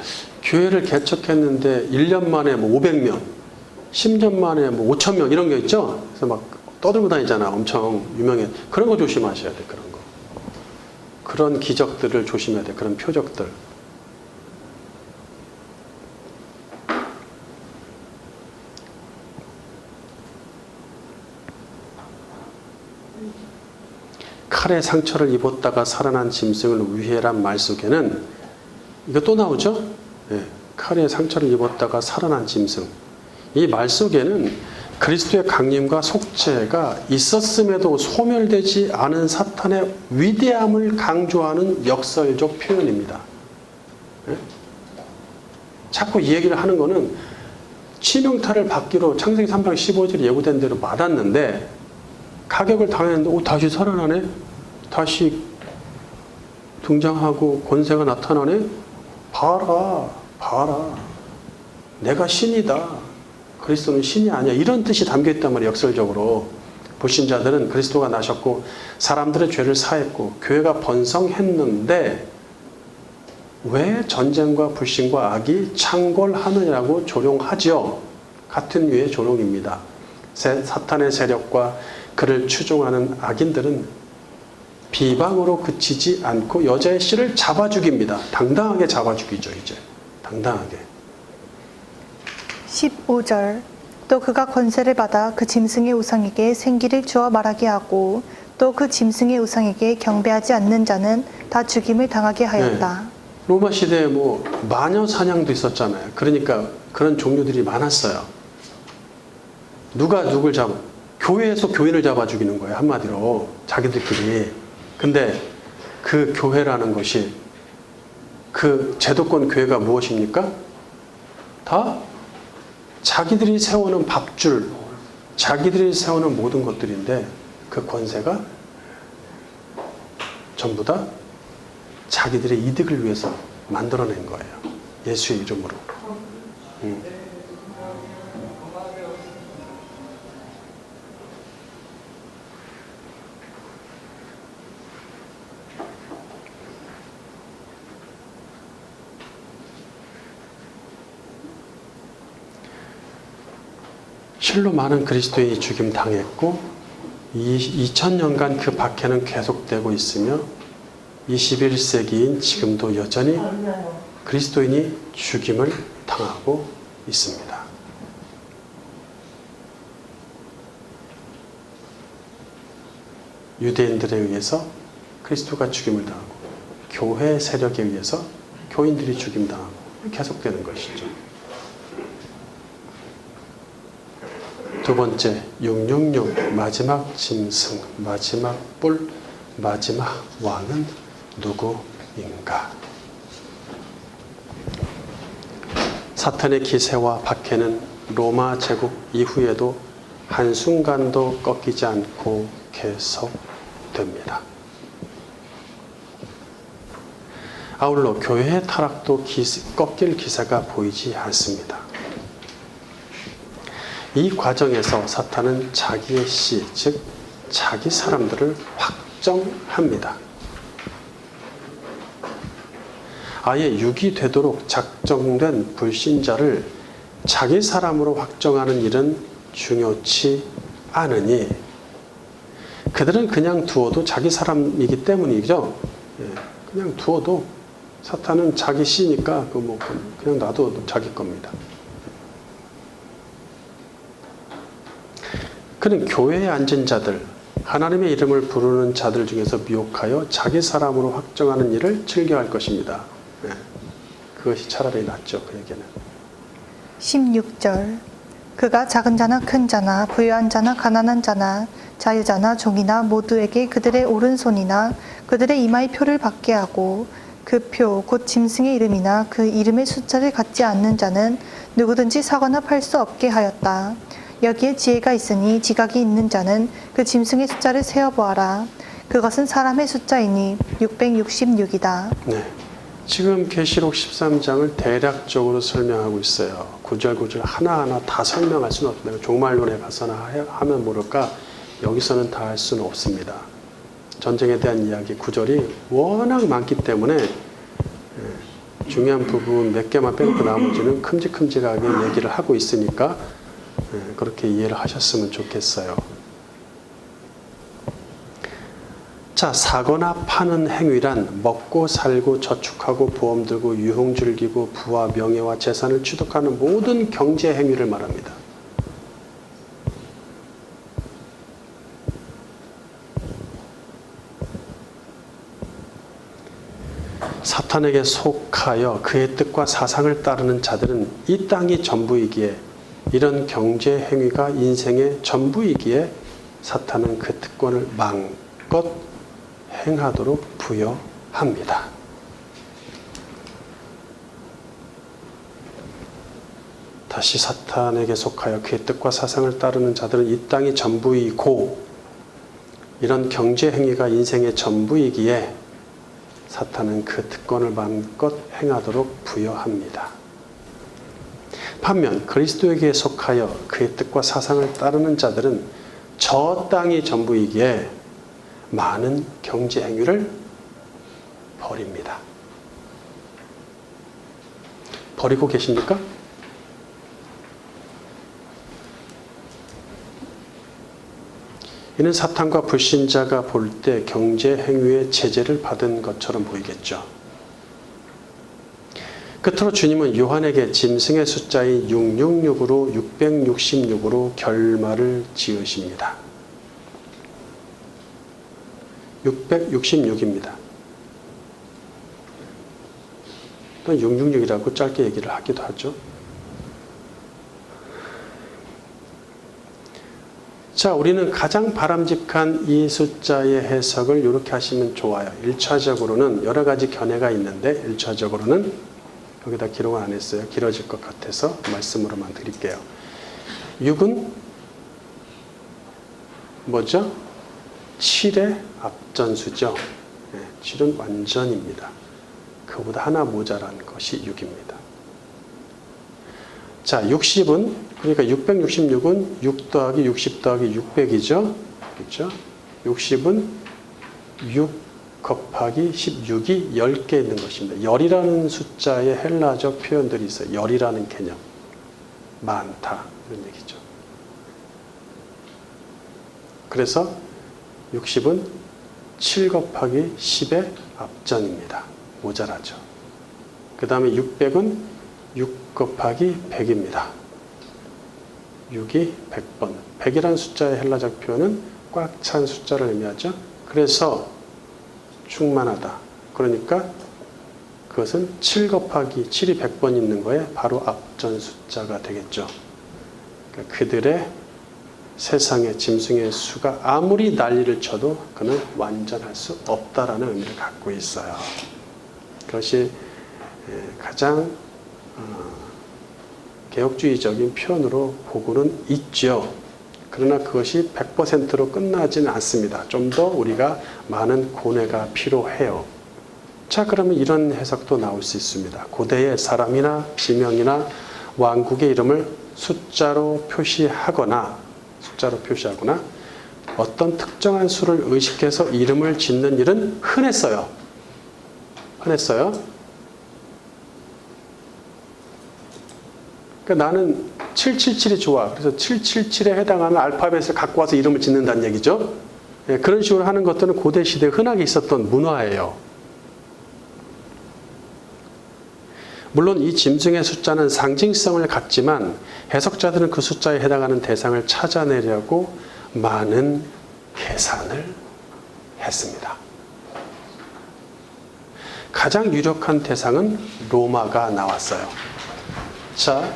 교회를 개척했는데 1년 만에 500명, 10년 만에 5,000명 이런 게 있죠? 그래서 막 떠들고 다니잖아. 엄청 유명해. 그런 거 조심하셔야 돼. 그런 거. 그런 기적들을 조심해야 돼. 그런 표적들. 칼에 상처를 입었다가 살아난 짐승을 위해란 말 속에는 이거 또 나오죠? 칼에 상처를 입었다가 살아난 짐승. 이 말 속에는 그리스도의 강림과 속죄가 있었음에도 소멸되지 않은 사탄의 위대함을 강조하는 역설적 표현입니다. 자꾸 이 얘기를 하는 거는 치명타를 받기로 창세기 3장 15절에 예고된 대로 맞았는데 가격을 당했는데 다시 살아나네? 다시 등장하고 권세가 나타나네? 봐라. 내가 신이다. 그리스도는 신이 아니야. 이런 뜻이 담겨있단 말이에요. 역설적으로. 불신자들은 그리스도가 나셨고 사람들의 죄를 사했고 교회가 번성했는데 왜 전쟁과 불신과 악이 창궐하느냐고 조롱하죠. 같은 류의 조롱입니다. 사탄의 세력과 그를 추종하는 악인들은 비방으로 그치지 않고 여자의 씨를 잡아 죽입니다. 당당하게 잡아 죽이죠. 이제 당당하게.
15절. 또 그가 권세를 받아 그 짐승의 우상에게 생기를 주어 말하게 하고 또 그 짐승의 우상에게 경배하지 않는 자는 다 죽임을 당하게 하였다.
로마 시대에 마녀 사냥도 있었잖아요. 그러니까 그런 종류들이 많았어요. 누가 누굴 교회에서 교인을 잡아 죽이는 거예요. 한마디로 자기들끼리. 근데 그 교회라는 것이, 그 제도권 교회가 무엇입니까? 다 자기들이 세우는 밥줄, 자기들이 세우는 모든 것들인데 그 권세가 전부 다 자기들의 이득을 위해서 만들어낸 거예요. 예수의 이름으로. 실로 많은 그리스도인이 죽임 당했고 2000년간 그 박해는 계속되고 있으며 21세기인 지금도 여전히 그리스도인이 죽임을 당하고 있습니다. 유대인들에 의해서 그리스도가 죽임을 당하고 교회 세력에 의해서 교인들이 죽임당하고 계속되는 것이죠. 두 번째, 666 마지막 짐승, 마지막 뿔, 마지막 왕은 누구인가? 사탄의 기세와 박해는 로마 제국 이후에도 한순간도 꺾이지 않고 계속됩니다. 아울러 교회의 타락도 꺾일 기세가 보이지 않습니다. 이 과정에서 사탄은 자기의 씨, 즉 자기 사람들을 확정합니다. 아예 육이 되도록 작정된 불신자를 자기 사람으로 확정하는 일은 중요치 않으니 그들은 그냥 두어도 자기 사람이기 때문이죠. 그냥 두어도 사탄은 자기 씨니까 그냥 놔둬도 자기 겁니다. 그는 교회에 앉은 자들, 하나님의 이름을 부르는 자들 중에서 미혹하여 자기 사람으로 확정하는 일을 즐겨할 것입니다. 그것이 차라리 낫죠, 그에게는.
16절 그가 작은 자나 큰 자나 부유한 자나 가난한 자나 자유자나 종이나 모두에게 그들의 오른손이나 그들의 이마의 표를 받게 하고 그 표 곧 짐승의 이름이나 그 이름의 숫자를 갖지 않는 자는 누구든지 사거나 팔 수 없게 하였다. 여기에 지혜가 있으니 지각이 있는 자는 그 짐승의 숫자를 세어보아라. 그것은 사람의 숫자이니 666이다.
네, 지금 계시록 13장을 대략적으로 설명하고 있어요. 구절구절 하나하나 다 설명할 수는 없습니다. 종말론에 가서나 하면 모를까 여기서는 다 할 수는 없습니다. 전쟁에 대한 이야기 구절이 워낙 많기 때문에 중요한 부분 몇 개만 빼놓고 나머지는 큼직큼직하게 얘기를 하고 있으니까 그렇게 이해를 하셨으면 좋겠어요. 자, 사거나 파는 행위란 먹고 살고 저축하고 보험 들고 유흥 즐기고 부와 명예와 재산을 취득하는 모든 경제 행위를 말합니다. 사탄에게 속하여 그의 뜻과 사상을 따르는 자들은 이 땅이 전부이기에 이런 경제 행위가 인생의 전부이기에 사탄은 그 특권을 마음껏 행하도록 부여합니다. 다시 사탄에게 속하여 그의 뜻과 사상을 따르는 자들은 이 땅이 전부이고 이런 경제 행위가 인생의 전부이기에 사탄은 그 특권을 마음껏 행하도록 부여합니다. 반면 그리스도에게 속하여 그의 뜻과 사상을 따르는 자들은 저 땅이 전부이기에 많은 경제 행위를 버립니다. 버리고 계십니까? 이는 사탄과 불신자가 볼 때 경제 행위의 제재를 받은 것처럼 보이겠죠. 끝으로 주님은 요한에게 짐승의 숫자인 666으로 666으로 결말을 지으십니다. 666입니다. 또 666이라고 짧게 얘기를 하기도 하죠. 자, 자, 우리는 가장 바람직한 이 숫자의 해석을 이렇게 하시면 좋아요. 1차적으로는 여러 가지 견해가 있는데 1차적으로는 여기다 기록을 안 했어요. 길어질 것 같아서 말씀으로만 드릴게요. 6은 뭐죠? 7의 앞전수죠. 7은 완전입니다. 그보다 하나 모자란 것이 6입니다. 자, 60은 그러니까 666은 6 더하기 60 더하기 600이죠. 그렇죠? 60은 6 곱하기 16이 10개 있는 것입니다. 열이라는 숫자의 헬라적 표현들이 있어요. 열이라는 개념. 많다. 이런 얘기죠. 그래서 60은 7 곱하기 10의 앞전입니다. 모자라죠. 그 다음에 600은 6 곱하기 100입니다. 6이 100번. 100이라는 숫자의 헬라적 표현은 꽉 찬 숫자를 의미하죠. 그래서 충만하다. 그러니까 그것은 7 곱하기 7이 100번 있는 거에 바로 앞전 숫자가 되겠죠. 그러니까 그들의 세상의 짐승의 수가 아무리 난리를 쳐도 그는 완전할 수 없다라는 의미를 갖고 있어요. 그것이 가장 개혁주의적인 표현으로 보고는 있죠. 그러나 그것이 100%로 끝나지는 않습니다. 좀 더 우리가 많은 고뇌가 필요해요. 자, 그러면 이런 해석도 나올 수 있습니다. 고대의 사람이나 지명이나 왕국의 이름을 숫자로 표시하거나 어떤 특정한 수를 의식해서 이름을 짓는 일은 흔했어요. 그러니까 나는 777이 좋아. 그래서 777에 해당하는 알파벳을 갖고 와서 이름을 짓는다는 얘기죠. 그런 식으로 하는 것들은 고대 시대에 흔하게 있었던 문화예요. 물론 이 짐승의 숫자는 상징성을 갖지만 해석자들은 그 숫자에 해당하는 대상을 찾아내려고 많은 계산을 했습니다. 가장 유력한 대상은 로마가 나왔어요. 자,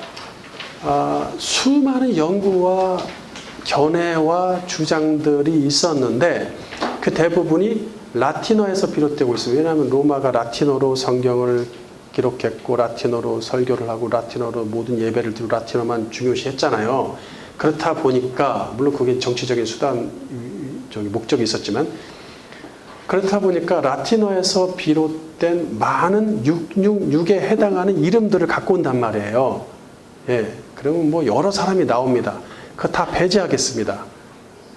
수많은 연구와 견해와 주장들이 있었는데 그 대부분이 라틴어에서 비롯되고 있습니다. 왜냐하면 로마가 라틴어로 성경을 기록했고 라틴어로 설교를 하고 라틴어로 모든 예배를 드리고 라틴어만 중요시했잖아요. 그렇다 보니까 물론 그게 정치적인 수단 목적이 있었지만 그렇다 보니까 라틴어에서 비롯된 많은 666에 해당하는 이름들을 갖고 온단 말이에요. 그러면 뭐 여러 사람이 나옵니다. 그거 다 배제하겠습니다.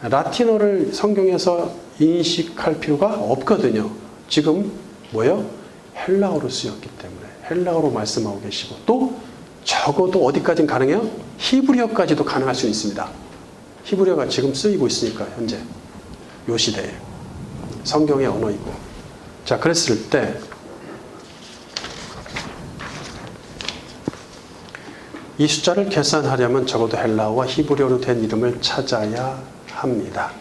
라틴어를 성경에서 인식할 필요가 없거든요. 지금 뭐예요? 헬라어로 쓰였기 때문에 헬라어로 말씀하고 계시고 또 적어도 어디까지는 가능해요? 히브리어까지도 가능할 수 있습니다. 히브리어가 지금 쓰이고 있으니까 현재 요 시대에 성경의 언어이고. 자, 그랬을 때 이 숫자를 계산하려면 적어도 헬라어와 히브리어로 된 이름을 찾아야 합니다.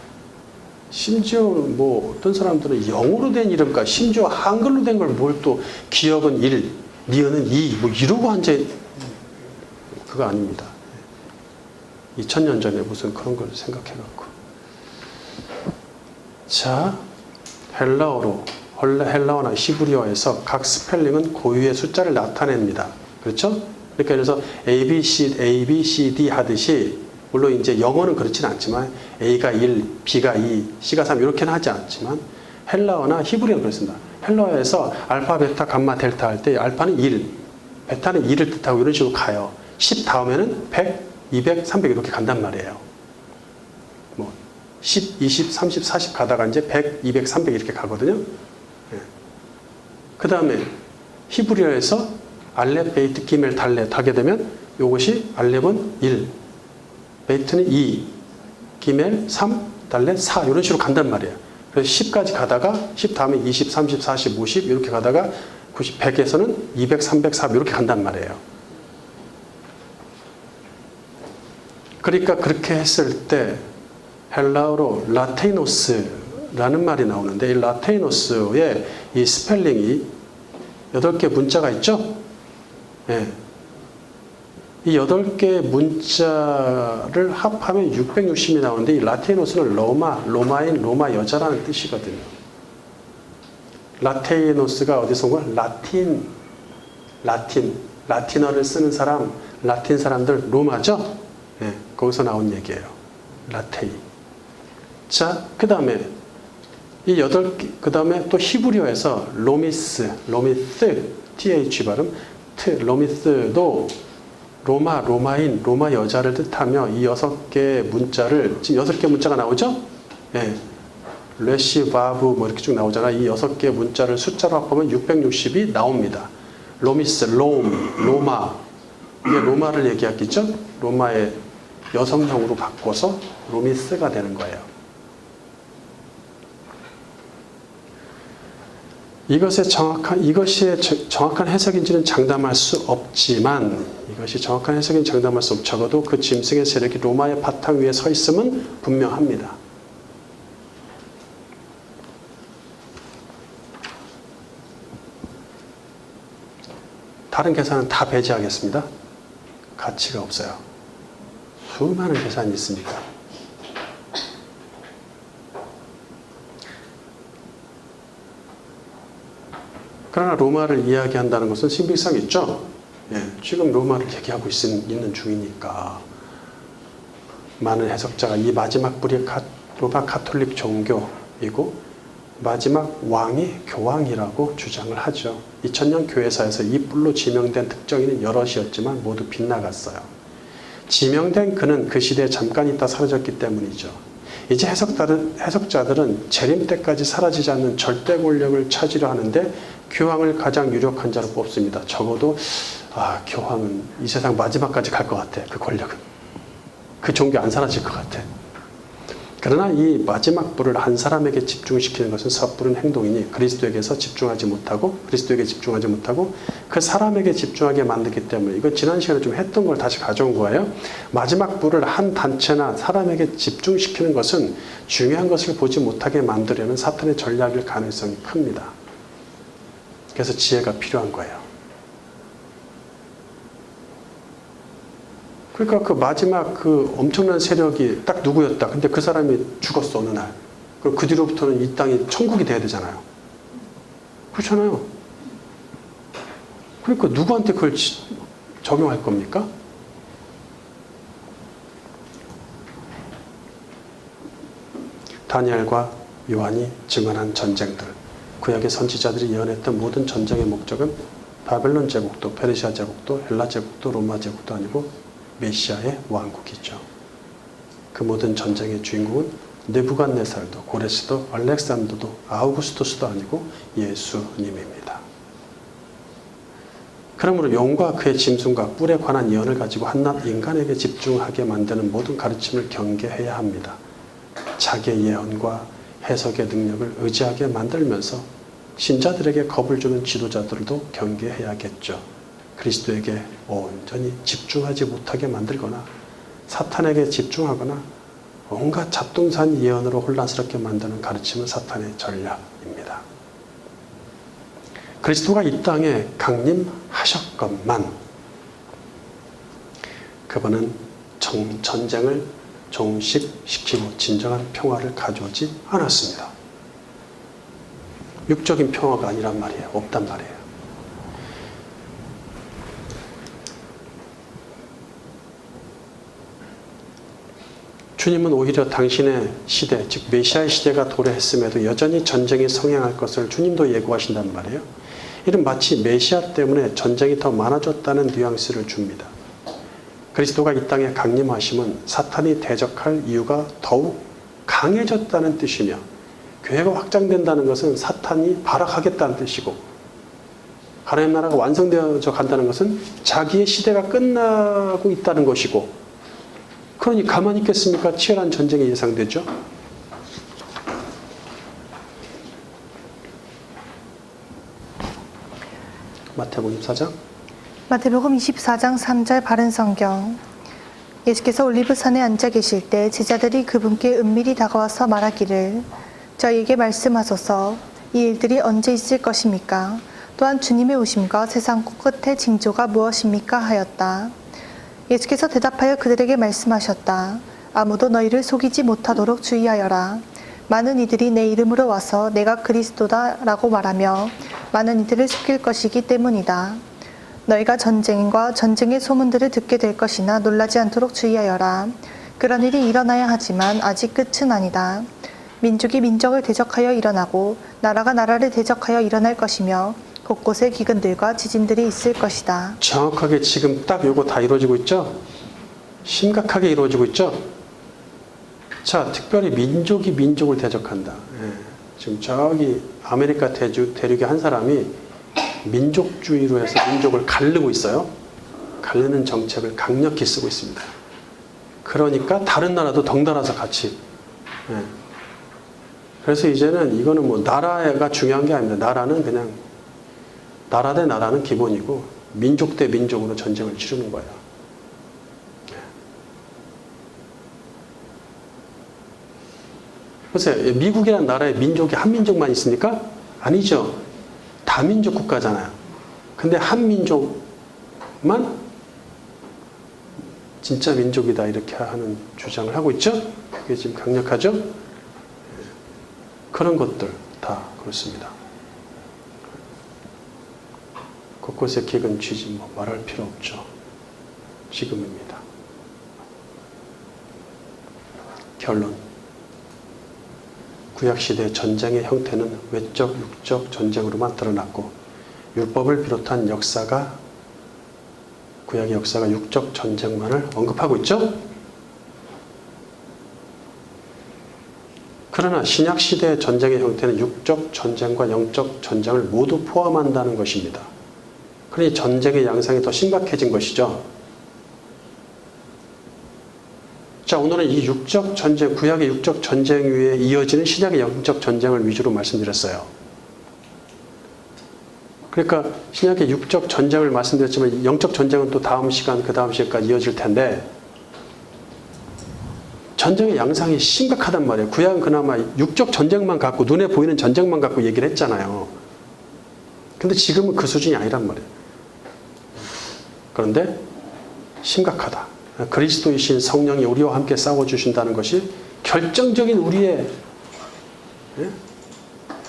심지어 뭐 어떤 사람들은 영어로 된 이름과 심지어 한글로 된 걸 뭘 또 기억은 1, 니은은 2, 뭐 이러고 앉아 그거 아닙니다. 2000년 전에 무슨 그런 걸 생각해갖고. 자, 헬라어나 히브리어에서 각 스펠링은 고유의 숫자를 나타냅니다. 그렇죠? 그러니까 그래서 A, B, C, D 하듯이 물론 이제 영어는 그렇지는 않지만 A가 1, B가 2, C가 3 이렇게는 하지 않지만 헬라어나 히브리어는 그렇습니다. 헬라어에서 알파, 베타, 감마, 델타 할 때 알파는 1, 베타는 2를 뜻하고 이런 식으로 가요. 10 다음에는 100, 200, 300 이렇게 간단 말이에요. 뭐 10, 20, 30, 40 가다가 이제 100, 200, 300 이렇게 가거든요. 그 다음에 히브리어에서 알렙, 베이트, 기멜, 달렛 하게 되면 이것이 알렙은 1, 베이트는 2, 기멜 3, 달렛 4 이런 식으로 간단 말이에요. 그래서 10까지 가다가 10 다음에 20, 30, 40, 50 이렇게 가다가 90, 100에서는 200, 300, 400 이렇게 간단 말이에요. 그러니까 그렇게 했을 때 헬라어로 라테이노스라는 말이 나오는데 이 라테이노스의 이 스펠링이 8개 문자가 있죠? 이 8개의 문자를 합하면 660이 나오는데 이 라테이노스는 로마인, 로마 여자라는 뜻이거든요. 라테이노스가 어디서 온 거야? 라틴어를 쓰는 사람, 라틴 사람들 로마죠? 네, 거기서 나온 얘기예요. 라테이. 자, 그 다음에 이 8개, 그 다음에 또 히브리어에서 로미스, TH 발음, 로미스도 로마인, 로마 여자를 뜻하며 이 6개의 문자를, 지금 6개 문자가 나오죠? 예. 레시, 바브, 뭐 이렇게 쭉 나오잖아. 이 6개의 문자를 숫자로 합하면 660이 나옵니다. 로미스, 로마. 이게 로마를 얘기하겠죠? 로마의 여성형으로 바꿔서 로미스가 되는 거예요. 이것이 정확한 해석인지는 장담할 수 없지만, 적어도 그 짐승의 세력이 로마의 바탕 위에 서 있음은 분명합니다. 다른 계산은 다 배제하겠습니다. 가치가 없어요. 수많은 계산이 있으니까. 그러나 로마를 이야기한다는 것은 신빙성이 있죠. 예, 지금 로마를 얘기하고 있는 중이니까 많은 해석자가 이 마지막 뿔이 로마 가톨릭 종교이고 마지막 왕이 교황이라고 주장을 하죠. 2000년 교회사에서 이 뿔로 지명된 특정인은 여럿이었지만 모두 빗나갔어요. 지명된 그는 그 시대에 잠깐 있다 사라졌기 때문이죠. 이제 해석자들은 재림 때까지 사라지지 않는 절대 권력을 차지려 하는데 교황을 가장 유력한 자로 뽑습니다. 적어도 교황은 이 세상 마지막까지 갈 것 같아. 그 권력은. 그 종교 안 사라질 것 같아. 그러나 이 마지막 뿔을 한 사람에게 집중시키는 것은 섣부른 행동이니 그리스도에게 집중하지 못하고 그 사람에게 집중하게 만들기 때문에, 이건 지난 시간에 좀 했던 걸 다시 가져온 거예요. 마지막 뿔을 한 단체나 사람에게 집중시키는 것은 중요한 것을 보지 못하게 만들려는 사탄의 전략일 가능성이 큽니다. 그래서 지혜가 필요한 거예요. 그러니까 그 마지막 그 엄청난 세력이 딱 누구였다. 근데 그 사람이 죽었어, 어느 날. 그럼 그 뒤로부터는 이 땅이 천국이 돼야 되잖아요. 그렇잖아요. 그러니까 누구한테 그걸 적용할 겁니까? 다니엘과 요한이 증언한 전쟁들, 구약의 선지자들이 예언했던 모든 전쟁의 목적은 바벨론 제국도, 페르시아 제국도, 헬라 제국도, 로마 제국도 아니고 메시아의 왕국이죠. 그 모든 전쟁의 주인공은 느부갓네살도, 고레스도, 알렉산더도, 아우구스투스도 아니고 예수님입니다. 그러므로 용과 그의 짐승과 뿔에 관한 예언을 가지고 한낱 인간에게 집중하게 만드는 모든 가르침을 경계해야 합니다. 자기의 예언과 해석의 능력을 의지하게 만들면서 신자들에게 겁을 주는 지도자들도 경계해야겠죠. 그리스도에게 온전히 집중하지 못하게 만들거나 사탄에게 집중하거나 온갖 잡동사니 예언으로 혼란스럽게 만드는 가르침은 사탄의 전략입니다. 그리스도가 이 땅에 강림하셨건만 그분은 전쟁을 종식시키고 진정한 평화를 가져오지 않았습니다. 육적인 평화가 아니란 말이에요. 없단 말이에요. 주님은 오히려 당신의 시대, 즉 메시아의 시대가 도래했음에도 여전히 전쟁이 성행할 것을 주님도 예고하신단 말이에요. 이는 마치 메시아 때문에 전쟁이 더 많아졌다는 뉘앙스를 줍니다. 그리스도가 이 땅에 강림하심은 사탄이 대적할 이유가 더욱 강해졌다는 뜻이며, 교회가 확장된다는 것은 사탄이 발악하겠다는 뜻이고, 하나님 나라가 완성되어져 간다는 것은 자기의 시대가 끝나고 있다는 것이고, 그러니 가만히 있겠습니까? 치열한 전쟁이 예상되죠. 마태복음 24장.
마태복음 24장 3절 바른 성경. 예수께서 올리브산에 앉아 계실 때 제자들이 그분께 은밀히 다가와서 말하기를 저희에게 말씀하소서, 이 일들이 언제 있을 것입니까? 또한 주님의 오심과 세상 끝의 징조가 무엇입니까? 하였다. 예수께서 대답하여 그들에게 말씀하셨다. 아무도 너희를 속이지 못하도록 주의하여라. 많은 이들이 내 이름으로 와서 내가 그리스도다라고 말하며 많은 이들을 속일 것이기 때문이다. 너희가 전쟁과 전쟁의 소문들을 듣게 될 것이나 놀라지 않도록 주의하여라. 그런 일이 일어나야 하지만 아직 끝은 아니다. 민족이 민족을 대적하여 일어나고 나라가 나라를 대적하여 일어날 것이며 곳곳에 기근들과 지진들이 있을 것이다.
정확하게 지금 딱 요거 다 이루어지고 있죠? 심각하게 이루어지고 있죠? 자, 특별히 민족이 민족을 대적한다. 예. 지금 저기 아메리카 대륙의 한 사람이 민족주의로 해서 민족을 가르고 있어요. 가르는 정책을 강력히 쓰고 있습니다. 그러니까 다른 나라도 덩달아서 같이. 예. 그래서 이제는 이거는 뭐 나라가 중요한 게 아닙니다. 나라는 그냥 나라 대 나라는 기본이고 민족 대 민족으로 전쟁을 치르는 거예요. 보세요. 미국이라는 나라에 민족이 한 민족만 있습니까? 아니죠. 다민족 국가잖아요. 근데 한 민족만 진짜 민족이다 이렇게 하는 주장을 하고 있죠. 그게 지금 강력하죠. 그런 것들 다 그렇습니다. 곳곳에 기근 지진 뭐 말할 필요 없죠. 지금입니다. 결론. 구약시대 전쟁의 형태는 외적, 육적 전쟁으로만 드러났고 율법을 비롯한 역사가 구약의 역사가 육적 전쟁만을 언급하고 있죠. 그러나 신약시대의 전쟁의 형태는 육적 전쟁과 영적 전쟁을 모두 포함한다는 것입니다. 그러니 전쟁의 양상이 더 심각해진 것이죠. 자, 오늘은 이 육적 전쟁, 구약의 육적 전쟁 위에 이어지는 신약의 영적 전쟁을 위주로 말씀드렸어요. 그러니까 신약의 육적 전쟁을 말씀드렸지만 영적 전쟁은 또 다음 시간, 그 다음 시간까지 이어질 텐데 전쟁의 양상이 심각하단 말이에요. 구약은 그나마 육적 전쟁만 갖고 눈에 보이는 전쟁만 갖고 얘기를 했잖아요. 근데 지금은 그 수준이 아니란 말이에요. 그런데 심각하다. 그리스도이신 성령이 우리와 함께 싸워주신다는 것이 결정적인 우리의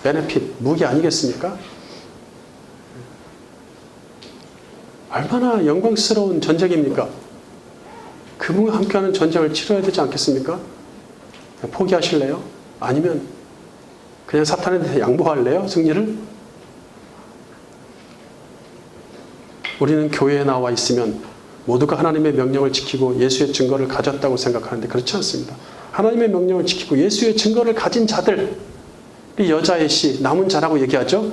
베네핏, 무기 아니겠습니까? 얼마나 영광스러운 전쟁입니까? 그분과 함께하는 전쟁을 치러야 되지 않겠습니까? 포기하실래요? 아니면 그냥 사탄에 대해 양보할래요? 승리를? 우리는 교회에 나와 있으면 모두가 하나님의 명령을 지키고 예수의 증거를 가졌다고 생각하는데 그렇지 않습니다. 하나님의 명령을 지키고 예수의 증거를 가진 자들, 여자의 씨, 남은 자라고 얘기하죠.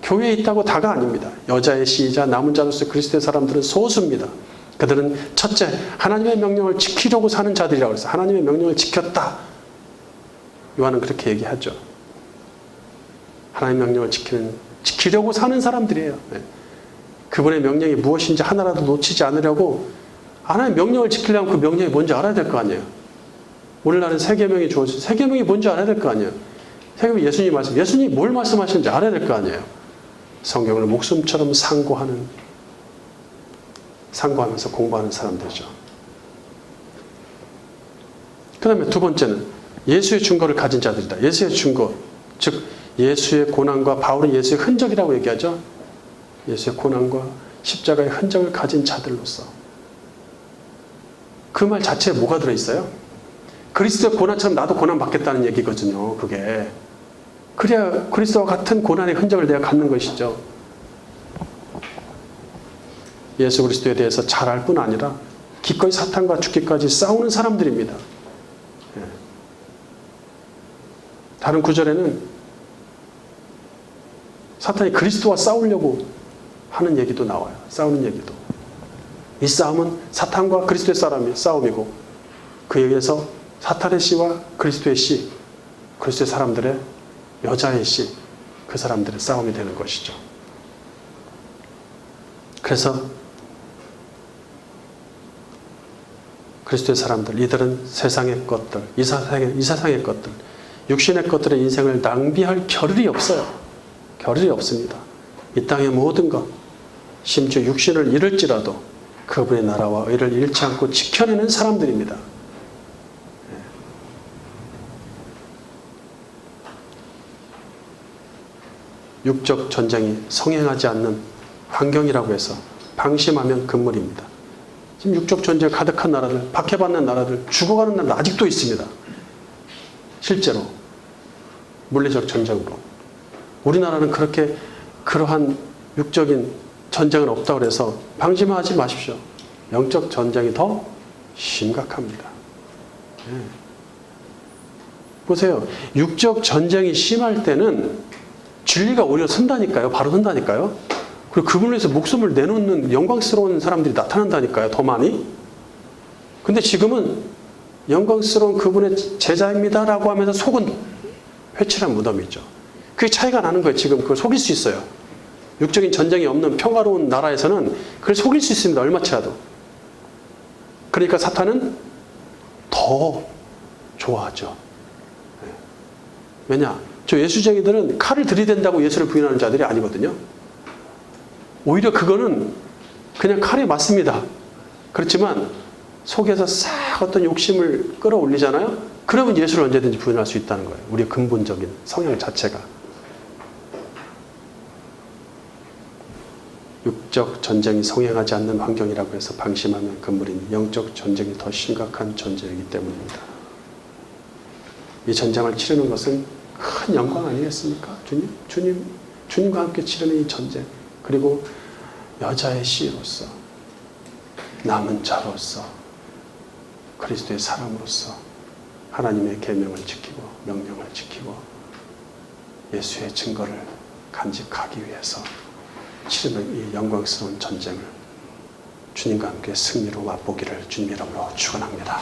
교회에 있다고 다가 아닙니다. 여자의 씨이자 남은 자로서 그리스도의 사람들은 소수입니다. 그들은 첫째, 하나님의 명령을 지키려고 사는 자들이라고 해서 하나님의 명령을 지켰다. 요한은 그렇게 얘기하죠. 하나님의 명령을 지키려고 사는 사람들이에요. 네. 그분의 명령이 무엇인지 하나라도 놓치지 않으려고 하나님의 명령을 지키려면 그 명령이 뭔지 알아야 될 거 아니에요. 오늘날은 세계명이 주어져서 세계명이 뭔지 알아야 될 거 아니에요. 세계명 예수님 말씀, 예수님이 뭘 말씀하시는지 알아야 될 거 아니에요. 성경을 목숨처럼 상고하면서 공부하는 사람들이죠. 그 다음에 두 번째는 예수의 증거를 가진 자들이다. 예수의 증거, 즉 예수의 고난과 바울은 예수의 흔적이라고 얘기하죠. 예수의 고난과 십자가의 흔적을 가진 자들로서. 그 말 자체에 뭐가 들어있어요? 그리스도의 고난처럼 나도 고난 받겠다는 얘기거든요. 그게. 그래야 그리스도와 같은 고난의 흔적을 내가 갖는 것이죠. 예수 그리스도에 대해서 잘 알 뿐 아니라 기꺼이 사탄과 죽기까지 싸우는 사람들입니다. 예. 다른 구절에는 사탄이 그리스도와 싸우려고 하는 얘기도 나와요. 싸우는 얘기도. 이 싸움은 사탄과 그리스도의 싸움이고 그에 의해서 사탄의 씨와 그리스도의 씨, 그리스도의 사람들의 여자의 씨, 그 사람들의 싸움이 되는 것이죠. 그래서 그리스도의 사람들, 이들은 세상의 것들, 이 세상의 것들, 육신의 것들의 인생을 낭비할 겨를이 없어요. 겨를이 없습니다. 이 땅의 모든 것, 심지어 육신을 잃을지라도 그분의 나라와 의를 잃지 않고 지켜내는 사람들입니다. 육적 전쟁이 성행하지 않는 환경이라고 해서 방심하면 금물입니다. 지금 육적 전쟁 가득한 나라들, 박해받는 나라들, 죽어가는 나라들 아직도 있습니다. 실제로 물리적 전쟁으로. 우리나라는 그렇게 그러한 육적인 전쟁은 없다고 해서 방심하지 마십시오. 영적 전쟁이 더 심각합니다. 네. 보세요. 육적 전쟁이 심할 때는 진리가 오히려 선다니까요. 바로 선다니까요. 그리고 그분을 위해서 목숨을 내놓는 영광스러운 사람들이 나타난다니까요. 더 많이. 근데 지금은 영광스러운 그분의 제자입니다라고 하면서 속은 회칠한 무덤이죠. 그게 차이가 나는 거예요. 지금 그걸 속일 수 있어요. 육적인 전쟁이 없는 평화로운 나라에서는 그걸 속일 수 있습니다. 얼마치라도. 그러니까 사탄은 더 좋아하죠. 왜냐? 저 예수쟁이들은 칼을 들이댄다고 예수를 부인하는 자들이 아니거든요. 오히려 그거는 그냥 칼에 맞습니다. 그렇지만 속에서 싹 어떤 욕심을 끌어올리잖아요. 그러면 예수를 언제든지 부인할 수 있다는 거예요. 우리의 근본적인 성향 자체가. 육적 전쟁이 성행하지 않는 환경이라고 해서 방심하면 금물인 영적 전쟁이 더 심각한 전쟁이기 때문입니다. 이 전쟁을 치르는 것은 큰 영광 아니겠습니까? 주님과 함께 치르는 이 전쟁. 그리고 여자의 씨로서, 남은 자로서, 그리스도의 사람으로서 하나님의 계명을 지키고 명령을 지키고 예수의 증거를 간직하기 위해서 치르는 이 영광스러운 전쟁을 주님과 함께 승리로 맛보기를 주님 이름으로 축원합니다.